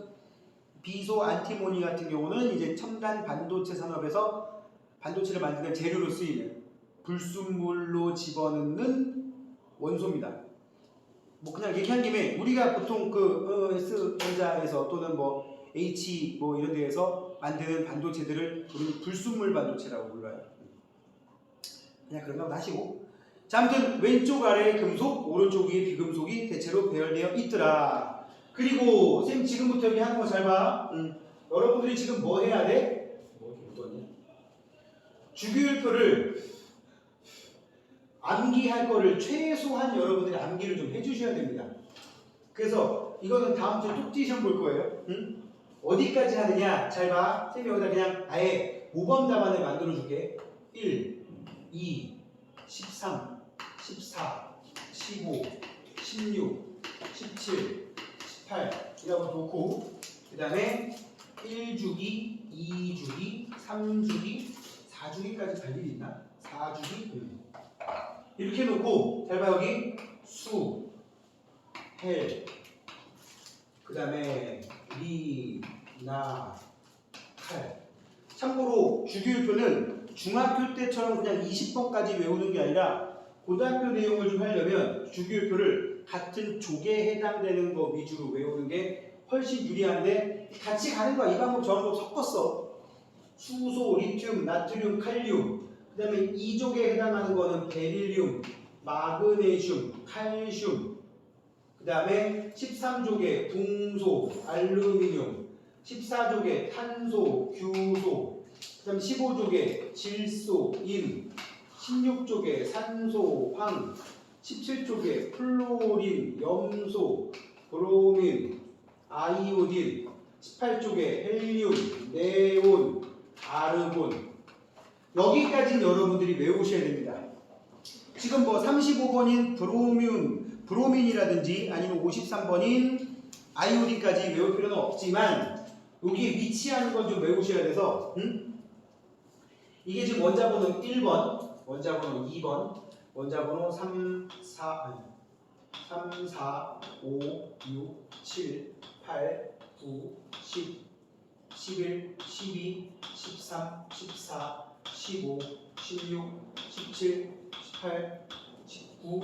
[SPEAKER 1] 비소, 안티모니 같은 경우는 이제 첨단 반도체 산업에서 반도체를 만드는 재료로 쓰이는 불순물로 집어넣는 원소입니다. 뭐 그냥 얘기한 김에 우리가 보통 그 S 전자에서 또는 뭐 H 뭐 이런 데에서 만드는 반도체들을 우리는 불순물 반도체라고 불러요. 그냥 그런 거 하시고. 자, 아무튼 왼쪽 아래에 금속, 오른쪽 위에 비금속이 대체로 배열되어 있더라. 그리고 쌤 지금부터 여기 하는 거 잘 봐. 여러분들이 지금 뭐 해야 돼? 뭐 이렇게 묻었냐? 주기율표를 암기할 거를 최소한 여러분들이 암기를 좀 해주셔야 됩니다. 그래서 이거는 다음 주에 톡 시험 볼 거예요. 어디까지 하느냐? 잘 봐. 쌤이 여기다 그냥 아예 모범 답안을 만들어 줄게. 1, 2, 13, 14, 15, 16, 17, 18 이라고 놓고 그 다음에 1주기, 2주기, 3주기, 4주기까지 갈 일이 있나? 4주기? 이렇게 놓고 잘 봐 여기 수, 헬, 그 다음에 리, 나, 칼. 참고로 주기율표는 중학교 때처럼 그냥 20번까지 외우는 게 아니라 고등학교 내용을 좀 하려면 주기율표를 같은 족에 해당되는 거 위주로 외우는 게 훨씬 유리한데 같이 가는 거야. 이 방법 저 방법 섞었어. 수소, 리튬, 나트륨, 칼륨. 그 다음에 2족에 해당하는 거는 베릴륨, 마그네슘, 칼슘. 그 다음에 13족에 붕소, 알루미늄. 14족에 탄소, 규소. 그 다음에 15족에 질소, 인. 16족에 산소, 황. 17족에 플로린, 염소, 브로민, 아이오딘. 18쪽에 헬륨, 네온, 아르곤. 여기까지는 여러분들이 외우셔야 됩니다. 지금 뭐 35번인 브로민이라든지 아니면 53번인 아이오딘까지 외울 필요는 없지만 여기에 위치하는 건 좀 외우셔야 돼서 이게 지금 원자번호 1번, 원자번호 2번, 원자번호 3, 4, 5, 6, 7, 8, 9, 10, 11, 12, 13, 14, 15, 16, 17, 18, 19,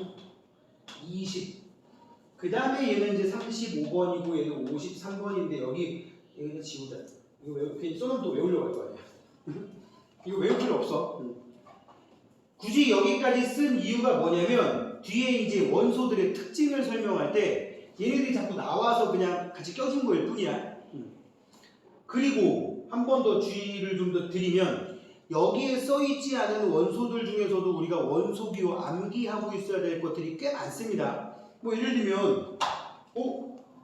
[SPEAKER 1] 20. 그 다음에 얘는 이제 35번이고 얘는 53번인데 여기는 지우자. 이거 괜히 써놓으면 또 외우려고 할 거 아니야. 이거 외울 필요 없어. 굳이 여기까지 쓴 이유가 뭐냐면 뒤에 이제 원소들의 특징을 설명할 때 얘네들이 자꾸 나와서 그냥 같이 껴준 거일 뿐이야. 그리고 한 번 더 주의를 좀 더 드리면 여기에 써있지 않은 원소들 중에서도 우리가 원소비로 암기하고 있어야 될 것들이 꽤 많습니다. 뭐 예를 들면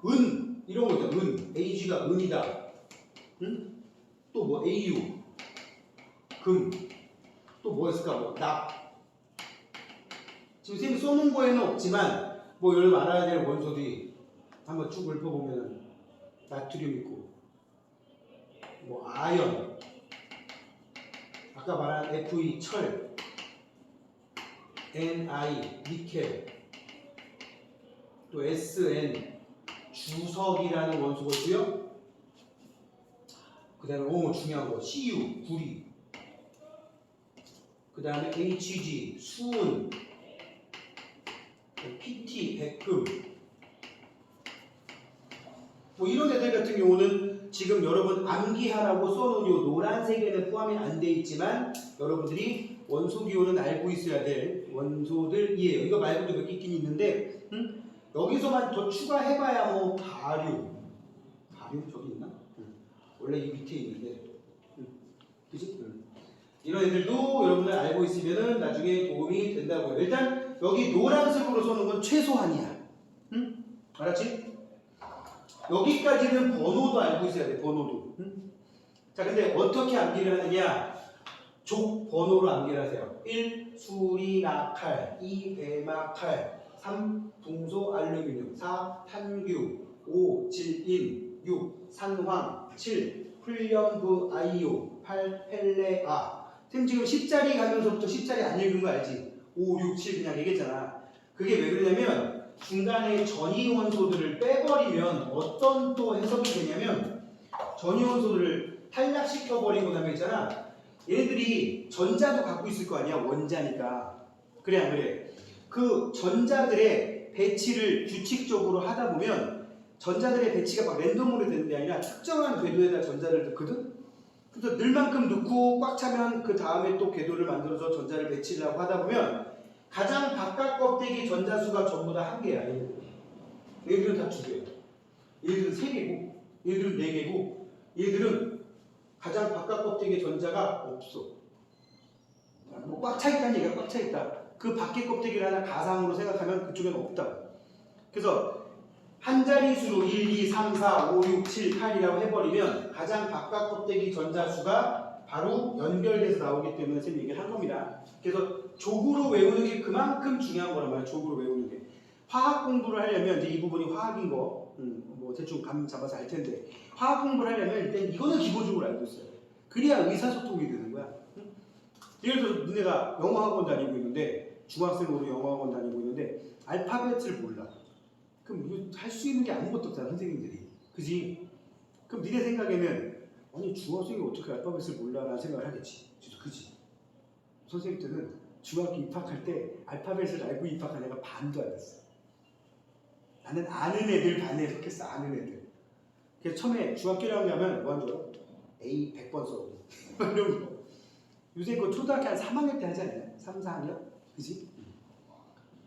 [SPEAKER 1] 은 이런 거 있잖아. 은 AG가 은이다. 또 뭐 AU 금 또 뭐였을까? 뭐 납. 지금 선생님이 써놓은 거에는 없지만 뭐 여러분 알아야 될 원소들이 한번 쭉 읊어보면 나트륨 있고 뭐 아연 아까 말한 Fe 철 Ni 니켈 또 SN 주석이라는 원소가 있고요. 그 다음에 중요한 거 Cu 구리 그 다음에 Hg 수은 PT 백금 뭐 이런 애들 같은 경우는 지금 여러분 암기하라고 써놓은 요 노란색에는 포함이 안 돼 있지만 여러분들이 원소 기호는 알고 있어야 될 원소들이에요. 이거 말고도 몇 개 있긴 있는데 여기서만 더 추가해봐야 뭐 바륨 저기 있나? 원래 이 밑에 있는데 그치? 이런 애들도 여러분들 알고 있으면은 나중에 도움이 된다고요. 일단 여기 노란색으로 써놓은 건 최소한이야. 알았지? 여기까지는 번호도 알고 있어야 돼. 번호도. 자, 근데 어떻게 암기를 하느냐? 족 번호로 암기를 하세요. 1. 수리나칼 2. 배마칼 3. 붕소 알루미늄 4. 탄규 5. 질인 6. 산황 7. 훌렴브 아이오 8. 펠레아 쌤 지금 10자리 가면서부터 10자리 안 읽은 거 알지? 5, 6, 7 그냥 얘기했잖아. 그게 왜 그러냐면 중간에 전이원소들을 빼버리면 어떤 또 해석이 되냐면 전이원소들을 탈락시켜버리고 나면 있잖아. 얘네들이 전자도 갖고 있을 거 아니야. 원자니까. 그래 안 그래? 그 전자들의 배치를 규칙적으로 하다 보면 전자들의 배치가 막 랜덤으로 되는 게 아니라 특정한 궤도에다 전자를 넣거든. 그래서 늘만큼 넣고 꽉 차면 그 다음에 또 궤도를 만들어서 전자를 배치를 하고 하다 보면 가장 바깥 껍데기 전자수가 전부 다 한 개야. 얘들은 다 두 개야. 얘들은 세 개고, 얘들은 네 개고, 얘들은 가장 바깥 껍데기 전자가 없어. 뭐 꽉 차 있다는 얘기가 꽉 차 있다. 그 밖에 껍데기를 하나 가상으로 생각하면 그쪽에는 없다. 그래서 한 자릿수로 1, 2, 3, 4, 5, 6, 7, 8이라고 해버리면 가장 바깥 껍데기 전자수가 바로 연결돼서 나오기 때문에 선생님이 얘기를 한 겁니다. 그래서 족으로 외우는 게 그만큼 중요한 거란 말이에요. 족으로 외우는 게. 화학 공부를 하려면 이제 이 부분이 화학인 거, 뭐 대충 감 잡아서 알 텐데 화학 공부를 하려면 일단 이거는 기본적으로 알고 있어요. 그래야 의사소통이 되는 거야. 예를 들어서 너네가 영어학원 다니고 있는데 중학생으로 영어학원 다니고 있는데 알파벳을 몰라. 그럼 할 수 있는 게 아무것도 없잖아 선생님들이. 그지? 그럼 니네 생각에는 아니 중학생이 어떻게 알파벳을 몰라라는 생각을 하겠지. 그지? 선생님들은 중학교 입학할 때 알파벳을 알고 입학한 애가 반도 안 됐어. 나는 아는 애들 반에 속했어. 아는 애들. 그래서 처음에 중학교 1학년 가면 뭐 하는 줄 알아? A 100번 써오고 이런 거. 요새 그 초등학교 한 3학년 때 하지 않나요? 3, 4학년? 그지?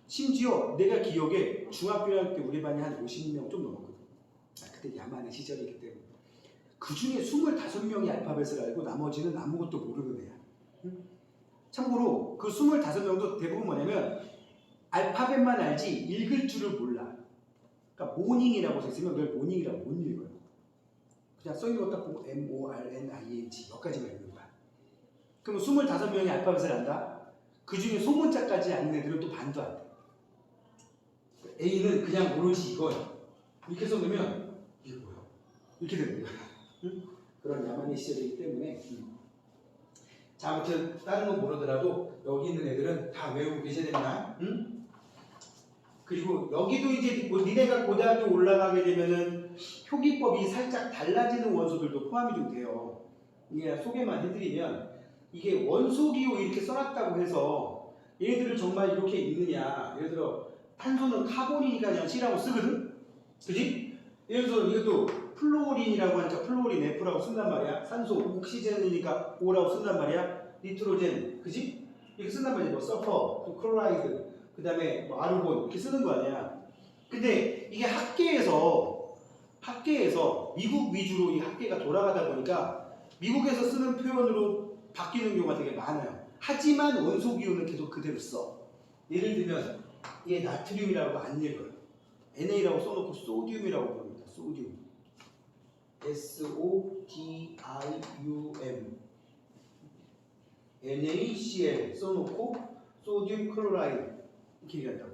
[SPEAKER 1] 심지어 내가 기억에 중학교 1학년 때 우리 반이 한 50명 좀 넘었거든. 그때 야만의 시절이기 때문에. 그 중에 25명이 알파벳을 알고 나머지는 아무것도 모르는 애야. 응? 참고로 그 25명도 대부분 뭐냐면 알파벳만 알지 읽을 줄을 몰라. 그러니까 모닝이라고 써있으면 그걸 모닝이라고 못 읽어요. 그냥 써있는 거 딱 보고 MORNING 여기까지만 읽는 거야. 그럼 25명이 알파벳을 안다? 그 중에 소문자까지 아는 애들은 또 반도 안 돼. A는 그냥 모르지 이거야. 이렇게 써놓으면 이게 뭐야? 이렇게 되는 거야. 응? 그런 야만의 시절이기 때문에 자 아무튼 다른 건 모르더라도 여기 있는 애들은 다 외우고 계셔야 됩니다. 응? 그리고 여기도 이제 뭐 니네가 고등학교 올라가게 되면은 표기법이 살짝 달라지는 원소들도 포함이 좀 돼요. 이게 소개만 해드리면 이게 원소기호 이렇게 써놨다고 해서 얘들을 정말 이렇게 읽느냐. 예를 들어 탄소는 카본이니까 그냥 C라고 쓰거든? 그지? 예를 들어서 이것도 플로린이라고 하니까 플로린 F라고 쓴단 말이야. 산소 옥시젠이니까 O라고 쓴단 말이야. 니트로젠, 그지? 이렇게 쓴단 말이야. 뭐 서퍼, 또 클로라이드, 그 다음에 뭐 아르곤 이렇게 쓰는 거 아니야. 근데 이게 학계에서 미국 위주로 이 학계가 돌아가다 보니까 미국에서 쓰는 표현으로 바뀌는 경우가 되게 많아요. 하지만 원소 기호는 계속 그대로 써. 예를 들면 얘 나트륨이라고 안 읽어요. NA라고 써놓고 소듐이라고 부릅니다. 소듐. SODIUM. NaCl 써놓고 소듐 클로라이드 이렇게 얘기한다고.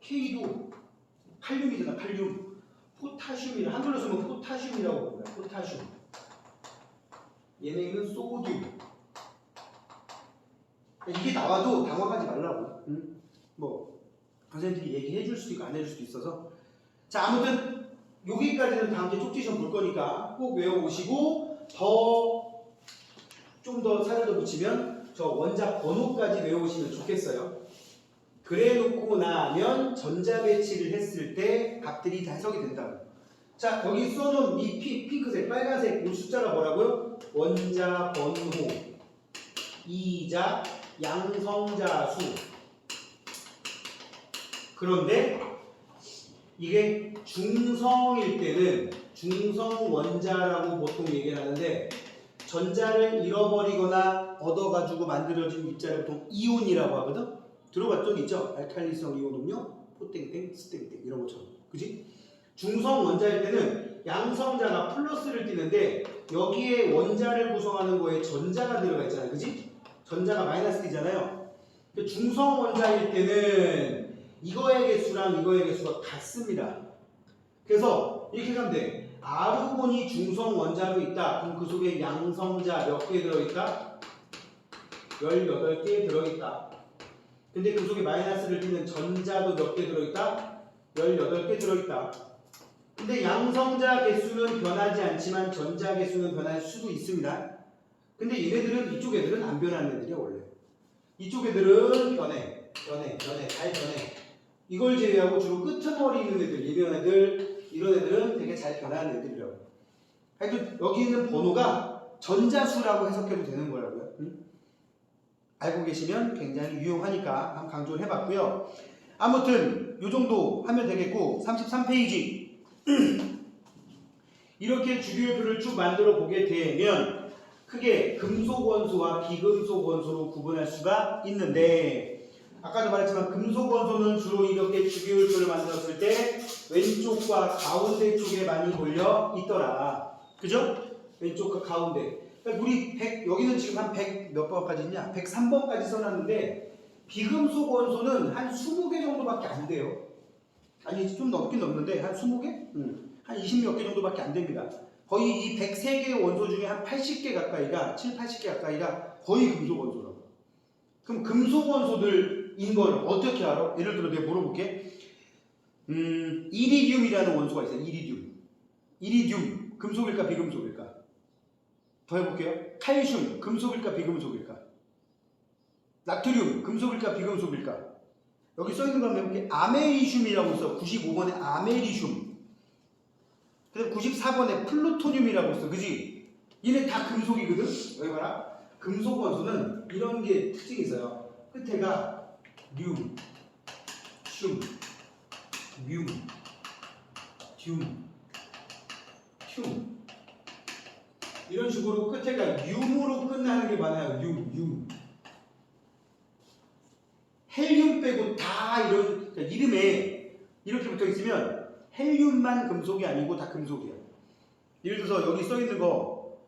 [SPEAKER 1] K도 칼륨이잖아. 칼륨. 포타슘이라 한글로 쓰면 포타슘이라고 부릅니다. 포타슘. 얘네는 소듐. 이게 나와도 당황하지 말라고. 응? 뭐 선생님들이 얘기해 줄 수도 있고 안 해줄 수도 있어서. 자 아무튼 여기까지는 다음 주에 쪽지 시험 볼 거니까 꼭 외워오시고 좀 더 살을 더 붙이면 저 원자 번호까지 외우시면 좋겠어요. 그래 놓고 나면 전자 배치를 했을 때 값들이 다 해석이 된다고. 자 여기 써놓은 이 핑크색 빨간색 이 숫자가 뭐라고요? 원자 번호 이자 양성자 수. 그런데 이게 중성일 때는 중성 원자라고 보통 얘기를 하는데 전자를 잃어버리거나 얻어가지고 만들어진 입자를 보통 이온이라고 하거든? 들어봤던 적 있죠? 알칼리성 이온 음료, 포땡땡, 스땡땡 이런 것처럼. 그지? 중성 원자일 때는 양성자가 플러스를 띠는데 여기에 원자를 구성하는 거에 전자가 들어가 있잖아요. 그지? 전자가 마이너스 띠잖아요. 중성 원자일 때는 이거의 개수랑 이거의 개수가 같습니다. 그래서 이렇게 하면 돼. 아르곤이 중성 원자로 있다. 그럼 그 속에 양성자 몇 개 들어있다? 18개 들어있다. 근데 그 속에 마이너스를 띠는 전자도 몇 개 들어있다? 18개 들어있다. 근데 양성자 개수는 변하지 않지만 전자 개수는 변할 수도 있습니다. 근데 얘네들은 이쪽 애들은 안 변하는 애들이야 원래. 이쪽 애들은 변해. 잘 변해. 이걸 제외하고 주로 끄트머리 있는 애들, 예비원 애들, 이런 애들은 되게 잘 변하는 애들이라고. 하여튼 여기 있는 번호가 전자수라고 해석해도 되는 거라고요. 알고 계시면 굉장히 유용하니까 한번 강조를 해봤고요. 아무튼 이 정도 하면 되겠고 33페이지 이렇게 주기율표를 쭉 만들어 보게 되면 크게 금속 원소와 비금속 원소로 구분할 수가 있는데 아까도 말했지만 금속 원소는 주로 이렇게 주기율표를 만들었을 때 왼쪽과 가운데 쪽에 많이 몰려 있더라. 그죠? 왼쪽과 가운데. 그러니까 우리 100, 여기는 지금 한 100 몇 번까지 있냐? 103번까지 써놨는데 비금속 원소는 한 20개 정도밖에 안 돼요. 아니 좀 넘긴 넘는데 한 20개? 한 20몇 개 정도밖에 안 됩니다. 거의 이 103개의 원소 중에 한 80개 가까이가 7, 80개 가까이가 거의 금속 원소라고. 그럼 금속 원소들인 걸 어떻게 알아? 예를 들어 내가 물어볼게. 이리듐이라는 원소가 있어요. 이리듐 금속일까 비금속일까? 더 해볼게요. 칼슘 금속일까 비금속일까? 나트륨 금속일까 비금속일까? 여기 써있는 거 한번 해볼게. 아메리슘이라고 써. 95번에 아메리슘. 그 다음 94번에 플루토늄이라고 써. 그지? 얘네 다 금속이거든? 여기 봐라. 금속 원소는 이런 게 특징이 있어요. 끝에가 륨, 슘, 뮴, 듐, 흄 이런 식으로 끝에가 륨으로 끝나는 게 많아요. 륨. 헬륨 빼고 다 이런 그러니까 이름에 이렇게 붙어 있으면 헬륨만 금속이 아니고 다 금속이에요. 예를 들어서 여기 써 있는 거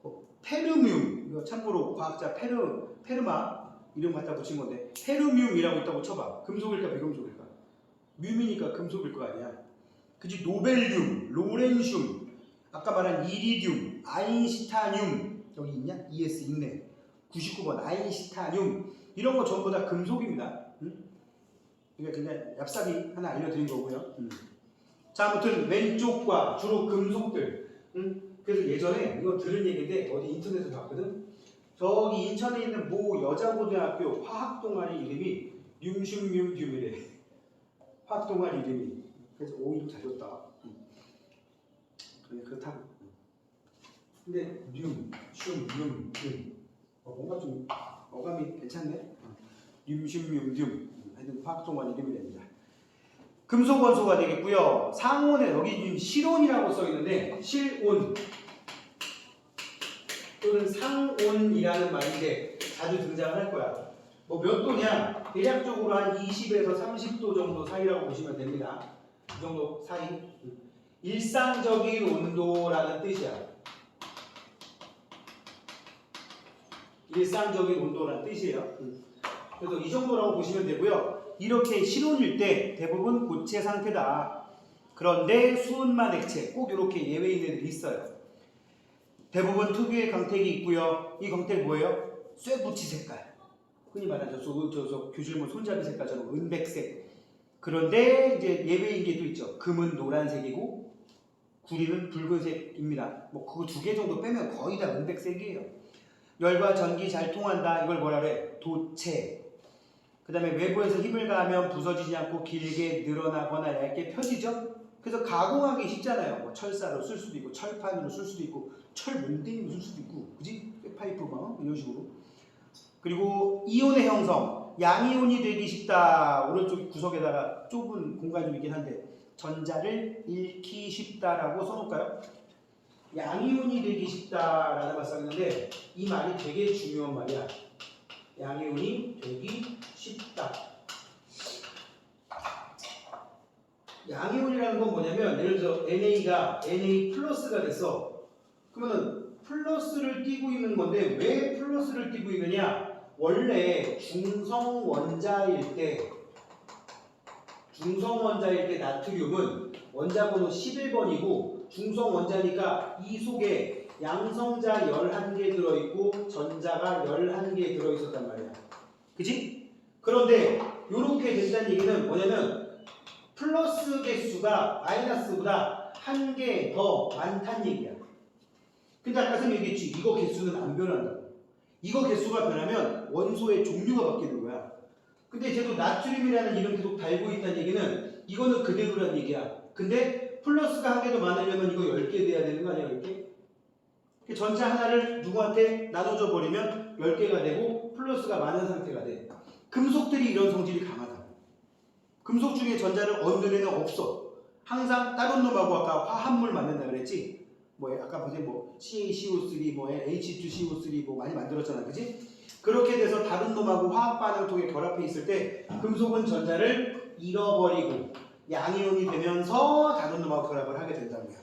[SPEAKER 1] 페르뮴 이거 참고로 과학자 페르마 이름 갖다 붙인 건데 페르뮴이라고 있다고 쳐봐. 금속일까 비금속일까? 뮴이니까 금속일 거 아니야. 그치? 노벨륨, 로렌슘, 아까 말한 이리듐, 아인슈타늄 여기 있냐? ES 있네. 99번 아인슈타늄 이런 거 전부 다 금속입니다. 그러니까 그냥 얍삽이 하나 알려드린 거고요. 자, 아무튼 왼쪽과 주로 금속들. 그래서 예전에 이거 들은 얘기인데 어디 인터넷에서 봤거든. 저기 인천에 있는 모 여자고등학교 화학 동아리 이름이 뮴뮴뮴뮴이래. 화학 동아리 이름이. 그래서 오이도 잘 줬다. 그렇다고. 근데 뮴, 슘, 뮴. 뭔가 좀 어감이 괜찮네. 뮴뮴뮴뮴. 하여튼 화학 동아리 이름이 됩니다. 금속 원소가 되겠고요. 상온에 여기 실온이라고 써 있는데 실온 또는 상온이라는 말인데 자주 등장을 할 거야. 뭐 몇 도냐? 대략적으로 한 20에서 30도 정도 사이라고 보시면 됩니다. 이 정도 사이. 일상적인 온도라는 뜻이야. 일상적인 온도라는 뜻이에요. 그래서 이 정도라고 보시면 되고요. 이렇게 실온일 때 대부분 고체 상태다. 그런데 수은만 액체 꼭 이렇게 예외인 애들이 있어요. 대부분 특유의 광택이 있고요. 이 광택 뭐예요? 쇠붙이 색깔. 흔히 말하는 저 교실문 손잡이 색깔처럼 은백색. 그런데 이제 예외인 게 또 있죠. 금은 노란색이고 구리는 붉은색입니다. 뭐 그거 2개 정도 빼면 거의 다 은백색이에요. 열과 전기 잘 통한다. 이걸 뭐라 그래? 도체. 그 다음에 외부에서 힘을 가하면 부서지지 않고 길게 늘어나거나 얇게 펴지죠. 그래서 가공하기 쉽잖아요. 뭐 철사로 쓸 수도 있고 철판으로 쓸 수도 있고 철몽댕이로 쓸 수도 있고 그지? 파이프 막 이런 식으로. 그리고 이온의 형성. 양이온이 되기 쉽다. 오른쪽 구석에다가 좁은 공간이 좀 있긴 한데 전자를 잃기 쉽다라고 써놓을까요? 양이온이 되기 쉽다라는 말 써있는데 이 말이 되게 중요한 말이야. 양이온이 되기 쉽다. 양이온이라는 건 뭐냐면 예를 들어 NA가 Na 플러스가 됐어. 그러면 플러스를 띄고 있는 건데 왜 플러스를 띄고 있느냐? 원래 중성원자일 때 나트륨은 원자번호 11번이고 중성원자니까 이 속에 양성자 11개 들어있고 전자가 11개 들어있었단 말이야. 그치? 그런데 이렇게 된다는 얘기는 뭐냐면 플러스 개수가 마이너스보다 1개 더 많다는 얘기야. 근데 아까 선생님 얘기했지. 이거 개수는 안 변한다고. 이거 개수가 변하면 원소의 종류가 바뀌는 거야. 근데 쟤도 나트륨이라는 이름 계속 달고 있다는 얘기는 이거는 그대로란 얘기야. 근데 플러스가 한 개 더 많으려면 이거 10개 돼야 되는 거 아니야, 10개? 전자 하나를 누구한테 나눠줘 버리면 10개가 되고 플러스가 많은 상태가 돼. 금속들이 이런 성질이 강하다. 금속 중에 전자를 얻는 애는 없어. 항상 다른 놈하고 아까 화합물 만든다 그랬지? 뭐 아까 보세요, 뭐 CaCO3, 뭐 H2CO3 뭐 많이 만들었잖아, 그지? 그렇게 돼서 다른 놈하고 화학 반응을 통해 결합해 있을 때 금속은 전자를 잃어버리고 양이온이 되면서 다른 놈하고 결합을 하게 된다는 거야.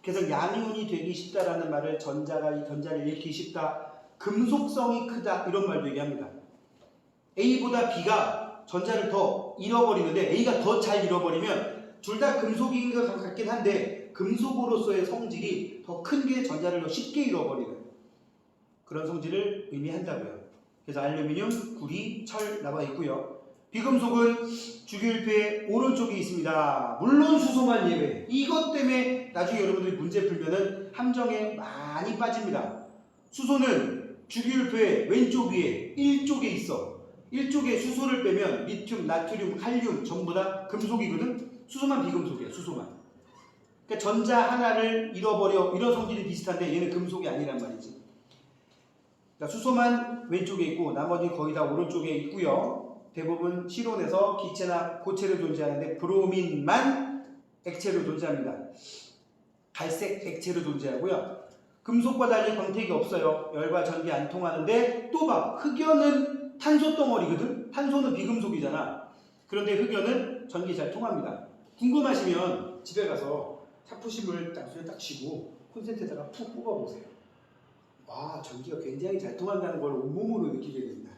[SPEAKER 1] 그래서 양이온이 되기 쉽다라는 말을 전자를 잃기 쉽다, 금속성이 크다 이런 말도 얘기합니다. A보다 B가 전자를 더 잃어버리는데 A가 더 잘 잃어버리면 둘 다 금속인 것 같긴 한데 금속으로서의 성질이 더 큰 게 전자를 더 쉽게 잃어버리는 그런 성질을 의미한다고요. 그래서 알루미늄, 구리, 철 나와 있고요. 비금속은 주기율표의 오른쪽에 있습니다. 물론 수소만 예외. 이것 때문에 나중에 여러분들이 문제 풀면은 함정에 많이 빠집니다. 수소는 주기율표의 왼쪽 위에 1쪽에 있어. 1쪽에 수소를 빼면 리튬, 나트륨, 칼륨 전부 다 금속이거든. 수소만 비금속이야. 수소만. 그러니까 전자 하나를 잃어버려. 이런 성질이 비슷한데 얘는 금속이 아니란 말이지. 그러니까 수소만 왼쪽에 있고 나머지 거의 다 오른쪽에 있고요. 대부분 실온에서 기체나 고체로 존재하는데 브로민만 액체로 존재합니다. 갈색 액체로 존재하고요. 금속과 달리 광택이 없어요. 열과 전기 안 통하는데 또 봐. 흑연은 탄소 덩어리거든. 탄소는 비금속이잖아. 그런데 흑연은 전기 잘 통합니다. 궁금하시면 집에 가서 차푸심을 딱 손에 딱 쥐고 콘센트에다가 푹 뽑아보세요. 와, 전기가 굉장히 잘 통한다는 걸 온몸으로 느끼게 됩니다.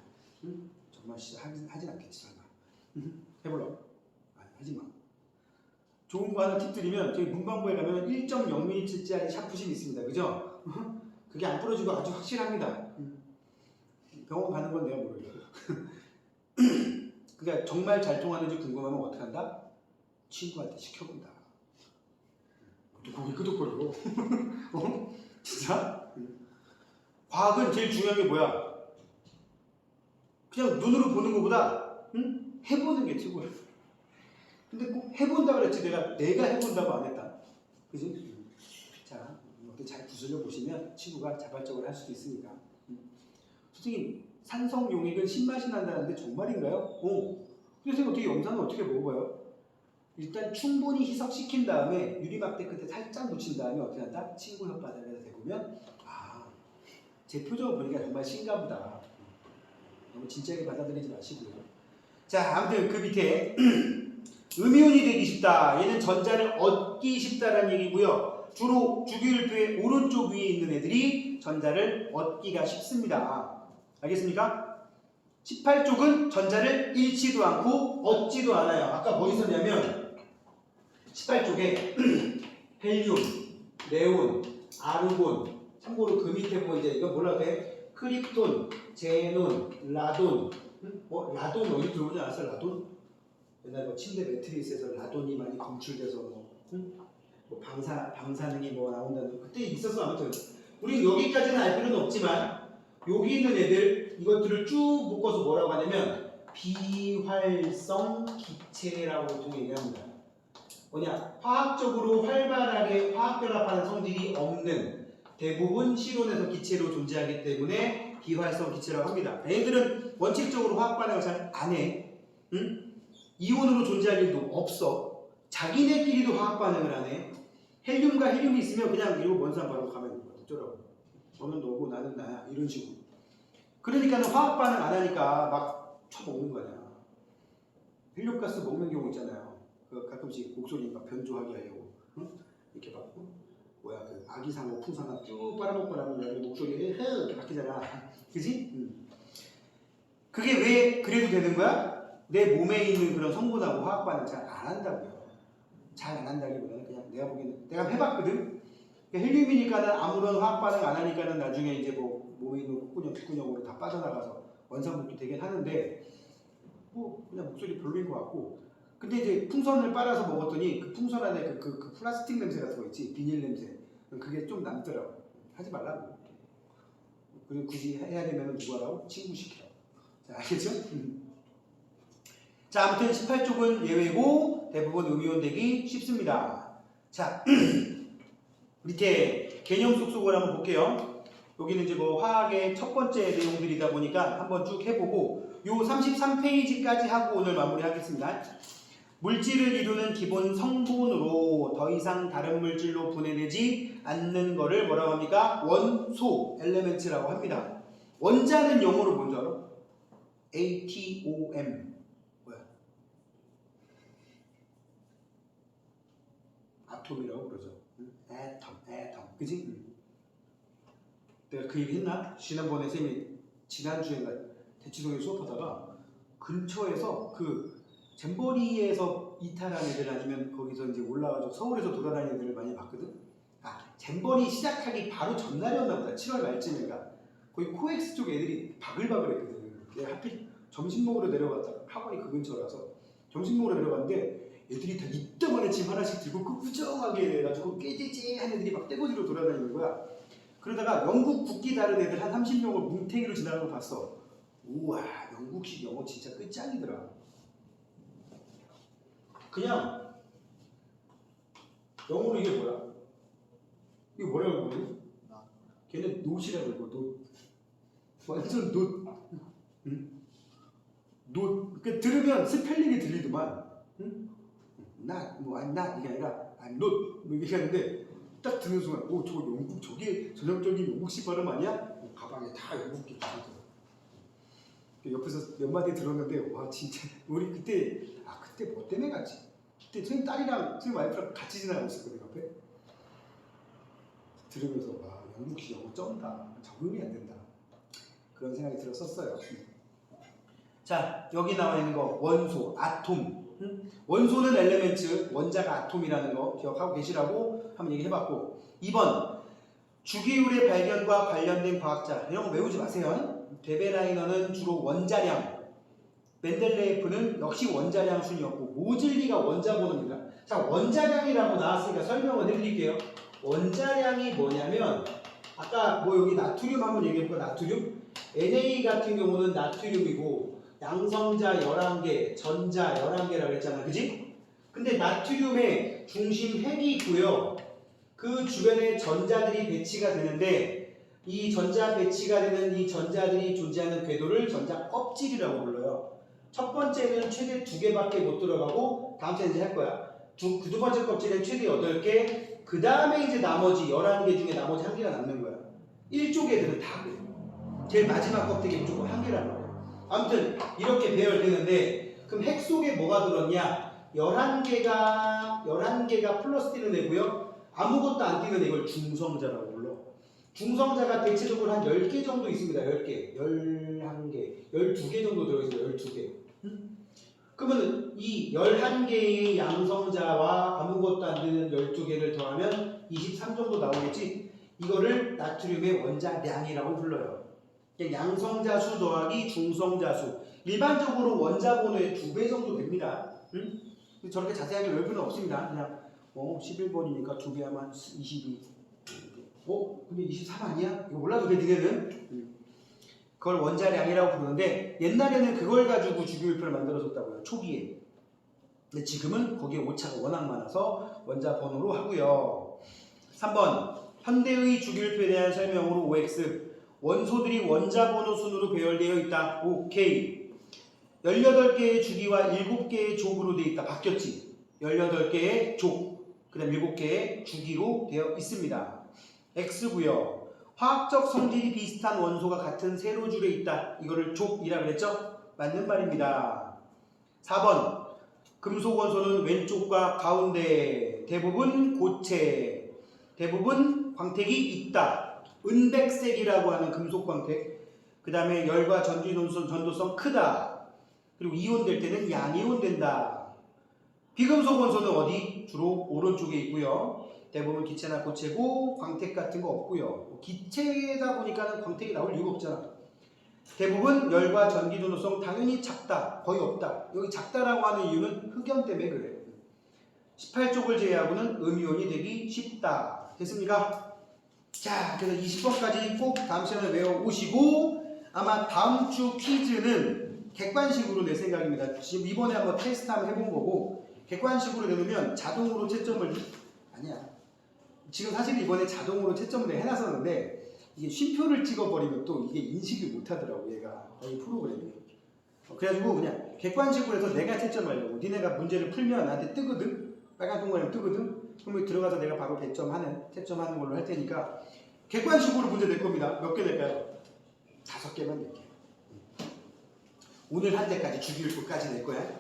[SPEAKER 1] 응? 정말 하진 않겠지, 설마. 해볼라? 아니, 하지 마. 좋은 거 하나 팁 드리면 저희 문방구에 가면 1.0ml짜리 샤프심이 있습니다. 그죠? 그게 안 부러지고 아주 확실합니다. 병원 가는 건 내가 모르겠어요. 그러니까 정말 잘 통하는지 궁금하면 어떻게 한다? 친구한테 시켜본다. 고기 끄덕거리고. 어? 진짜? 과학은 제일 중요한 게 뭐야? 그냥 눈으로 보는 것보다 해보는 게 최고야. 근데 꼭 해본다 그랬지 내가 해본다고 안 했다. 그지? 자, 이렇게 잘 구슬려 보시면 친구가 자발적으로 할 수도 있으니까. 선생님, 산성 용액은 신맛이 난다는데 정말인가요? 근데 선생님 어떻게 염산은 어떻게 먹어봐요? 일단 충분히 희석시킨 다음에 유리막대 끝에 살짝 묻힌 다음에 어떻게 한다? 친구 혓바닥에다 대보면 제 표정을 보니까 정말 신가보다. 너무 진지하게 받아들이지 마시고요. 자, 아무튼 그 밑에 음이온이 되기 쉽다. 얘는 전자를 얻기 쉽다라는 얘기고요. 주로 주기율표의 오른쪽 위에 있는 애들이 전자를 얻기가 쉽습니다. 알겠습니까? 18쪽은 전자를 잃지도 않고 얻지도 않아요. 아까 뭐 있었냐면 18쪽에 헬륨, 네온, 아르곤, 참고로 그 밑에 보면 이제 이거 뭐라고 해? 크립톤, 제논, 라돈. 라돈 어디 들어오지 않았어? 라돈? 옛날 뭐 침대 매트리스에서 라돈이 많이 검출돼서 뭐 방사능이 뭐 나온다는 그때 있었어. 아무튼 우리 여기까지는 알 필요는 없지만 여기 있는 애들 이것들을 쭉 묶어서 뭐라고 하냐면 비활성 기체라고 보통 얘기합니다. 뭐냐? 화학적으로 활발하게 화학결합하는 성질이 없는 대부분 실온에서 기체로 존재하기 때문에 비활성 기체라고 합니다. 얘들은 원칙적으로 화학 반응을 잘 안 해. 이온으로 존재할 일도 없어. 자기네끼리도 화학 반응을 안 해. 헬륨과 헬륨이 있으면 그냥 이러고 먼 산 바로 가면 어쩌라고. 너는 너고 나는 나야. 이런 식으로. 그러니까는 화학 반응 안 하니까 막 쳐먹는 거 아니야. 헬륨가스 먹는 경우 있잖아요. 그 가끔씩 목소리 막 변조하게 하려고. 이렇게 막 그 아기상어 풍선아 쭉 빨아먹고 나면 목소리가 이렇게 바뀌잖아. 그지? 그게 왜 그래도 되는 거야? 내 몸에 있는 그런 성분하고 화학 반응 잘 안 한다고요. 잘 안 한다기보다는 그냥 내가 보기에는 내가 해봤거든. 헬륨이니까는 아무런 화학 반응 안 하니까는 나중에 이제 뭐 몸에 있는 콧구녕, 귓구녕으로 다 빠져나가서 원상복귀 되긴 하는데 뭐 그냥 목소리 별로인 것 같고. 근데 이제 풍선을 빨아서 먹었더니 그 풍선 안에 그 플라스틱 냄새 같은 거 있지, 비닐 냄새. 그게 좀 남더라고. 하지 말라고. 그리고 굳이 해야 되면 누구 하라고? 친구 시키라고. 자, 알겠죠? 자, 아무튼 18쪽은 예외고 대부분 음이온 되기 쉽습니다. 자, 밑에 개념 쏙쏙을 한번 볼게요. 여기는 이제 뭐 화학의 첫 번째 내용들이다 보니까 한번 쭉 해보고 요 33페이지까지 하고 오늘 마무리하겠습니다. 물질을 이루는 기본 성분으로 더 이상 다른 물질로 분해되지 않는 거를 뭐라고 합니까? 원소, 엘레멘트라고 합니다. 원자는 영어로 뭔지 알아? ATOM. 뭐야? 아톰이라고 그러죠. 애톰. 그지? 내가 그 얘기 했나? 지난번에 쌤이 지난주인가 대치동에 수업하다가 근처에서 그 잼버리에서 이탈한 애들 아니면 거기서 이제 올라가서 서울에서 돌아다니는 애들을 많이 봤거든? 아, 잼버리 시작하기 바로 전날이었나 보다. 7월 말쯤인가. 거기 코엑스 쪽 애들이 바글바글했거든. 내가 하필 점심 먹으러 내려갔다가 학원이 그 근처라서 점심 먹으러 내려갔는데 애들이 다 이따만한 짐 하나씩 들고 그 우정하게 해가지고 깨지지한 애들이 막 떼거지로 돌아다니는 거야. 그러다가 영국 국기 다른 애들 한 30명을 뭉탱이로 지나가는 거 봤어. 우와, 영국식 영어 진짜 끝장이더라. 그냥 영어로 이게 뭐야? 이게 뭐라고 그러지? 걔는 노시라고 읽고 노. 완전 노. 응? 노. 그러니까 들으면 스펠링이 들리더만. 응? I'm not 이게 아니라 I'm not 뭐 이렇게 하는데 딱 듣는 순간 오 저거 영국 저게 전형적인 영국식 발음 아니야? 가방에 다 영국식 발음. 옆에서 몇 마디 들었는데 와 진짜 우리 그때 그때 뭐 때문에 갔지? 그때 선생님 딸이랑 선생님 와이프랑 같이 지나가고 있었거든 옆에. 들으면서 와 영국식 영어 쩐다. 적응이 안 된다. 그런 생각이 들었었어요. 자 여기 나와 있는 거 원소, 아톰. 원소는 엘레멘트, 원자가 아톰이라는 거 기억하고 계시라고 한번 얘기해봤고 2번 주기율의 발견과 관련된 과학자 이런 거 외우지 마세요. 베베라이너는 주로 원자량, 멘델레예프는 역시 원자량 순이었고 모즐리가 원자번호입니다. 자 원자량이라고 나왔으니까 설명을 해드릴게요. 원자량이 뭐냐면 아까 뭐 여기 나트륨 한번 얘기해볼까? 나트륨? Na 같은 경우는 나트륨이고 양성자 11개, 전자 11개라고 했잖아. 그지? 근데 나트륨의 중심 핵이 있고요. 그 주변에 전자들이 배치가 되는데 이 전자 배치가 되는 이 전자들이 존재하는 궤도를 전자 껍질이라고 불러요. 첫 번째는 최대 2개밖에 못 들어가고 다음 주에 이제 할 거야. 두 번째 껍질은 최대 8개. 그 다음에 이제 나머지 11개 중에 나머지 1개가 남는 거야. 1쪽 애들은 다 그래. 제일 마지막 껍데기 무조건 1개란 말이야. 아무튼 이렇게 배열되는데 그럼 핵 속에 뭐가 들었냐? 11개가 플러스 뛰는 애고요. 아무것도 안 뛰는 이걸 중성자라고 불러. 중성자가 대체적으로 한 10개 정도 있습니다. 10개, 11개, 12개 정도 들어있어요. 12개. 그러면 이 11개의 양성자와 아무것도 안 되는 12개를 더하면 23 정도 나오겠지? 이거를 나트륨의 원자량이라고 불러요. 양성자 수 더하기 중성자 수. 일반적으로 원자 번호의 2배 정도 됩니다. 저렇게 자세하게 외울 필요는 없습니다. 그냥 11번이니까 2배 하면 22. 근데 23 아니야? 이거 몰라도 돼, 니네는? 그걸 원자량이라고 부르는데 옛날에는 그걸 가지고 주기율표를 만들어줬다고요. 초기에. 근데 지금은 거기에 오차가 워낙 많아서 원자 번호로 하고요. 3번 현대의 주기율표에 대한 설명으로 OX 원소들이 원자 번호 순으로 배열되어 있다. 오케이. 18개의 주기와 7개의 족으로 되어 있다. 바뀌었지? 18개의 족, 그 다음 7개의 주기로 되어 있습니다. X고요. 화학적 성질이 비슷한 원소가 같은 세로줄에 있다. 이거를 족이라 그랬죠? 맞는 말입니다. 4번 금속 원소는 왼쪽과 가운데 대부분 고체, 대부분 광택이 있다. 은백색이라고 하는 금속 광택. 그 다음에 열과 전도성 크다. 그리고 이온될 때는 양이온 된다. 비금속 원소는 어디? 주로 오른쪽에 있고요. 대부분 기체나 고체고 광택 같은 거 없고요. 기체다 보니까 광택이 나올 이유가 없잖아. 대부분 열과 전기 전도성 당연히 작다. 거의 없다. 여기 작다라고 하는 이유는 흑연 때문에 그래. 18쪽을 제외하고는 음이온이 되기 쉽다. 됐습니까? 자, 그래서 20번까지 꼭 다음 시간에 외워오시고 아마 다음 주 퀴즈는 객관식으로 낼 생각입니다. 지금 이번에 한번 테스트 한번 해본 거고 객관식으로 내놓으면 자동으로 채점을 아니야. 지금 사실 이번에 자동으로 채점을 해놨었는데 이게 쉼표를 찍어버리면 또 이게 인식을 못하더라고 얘가 이 프로그램이. 그래가지고 그냥 객관식으로 해서 내가 채점하려고 니네가 문제를 풀면 나한테 뜨거든 빨간 동그라미 뜨거든 그러면 들어가서 내가 바로 채점하는 걸로 할 테니까 객관식으로 문제 낼 겁니다. 몇 개 낼까요? 5개만 낼게요. 오늘 한 대까지 주기율표까지 낼 거야.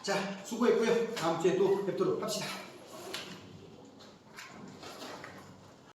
[SPEAKER 1] 자 수고했고요. 다음 주에 또 뵙도록 합시다.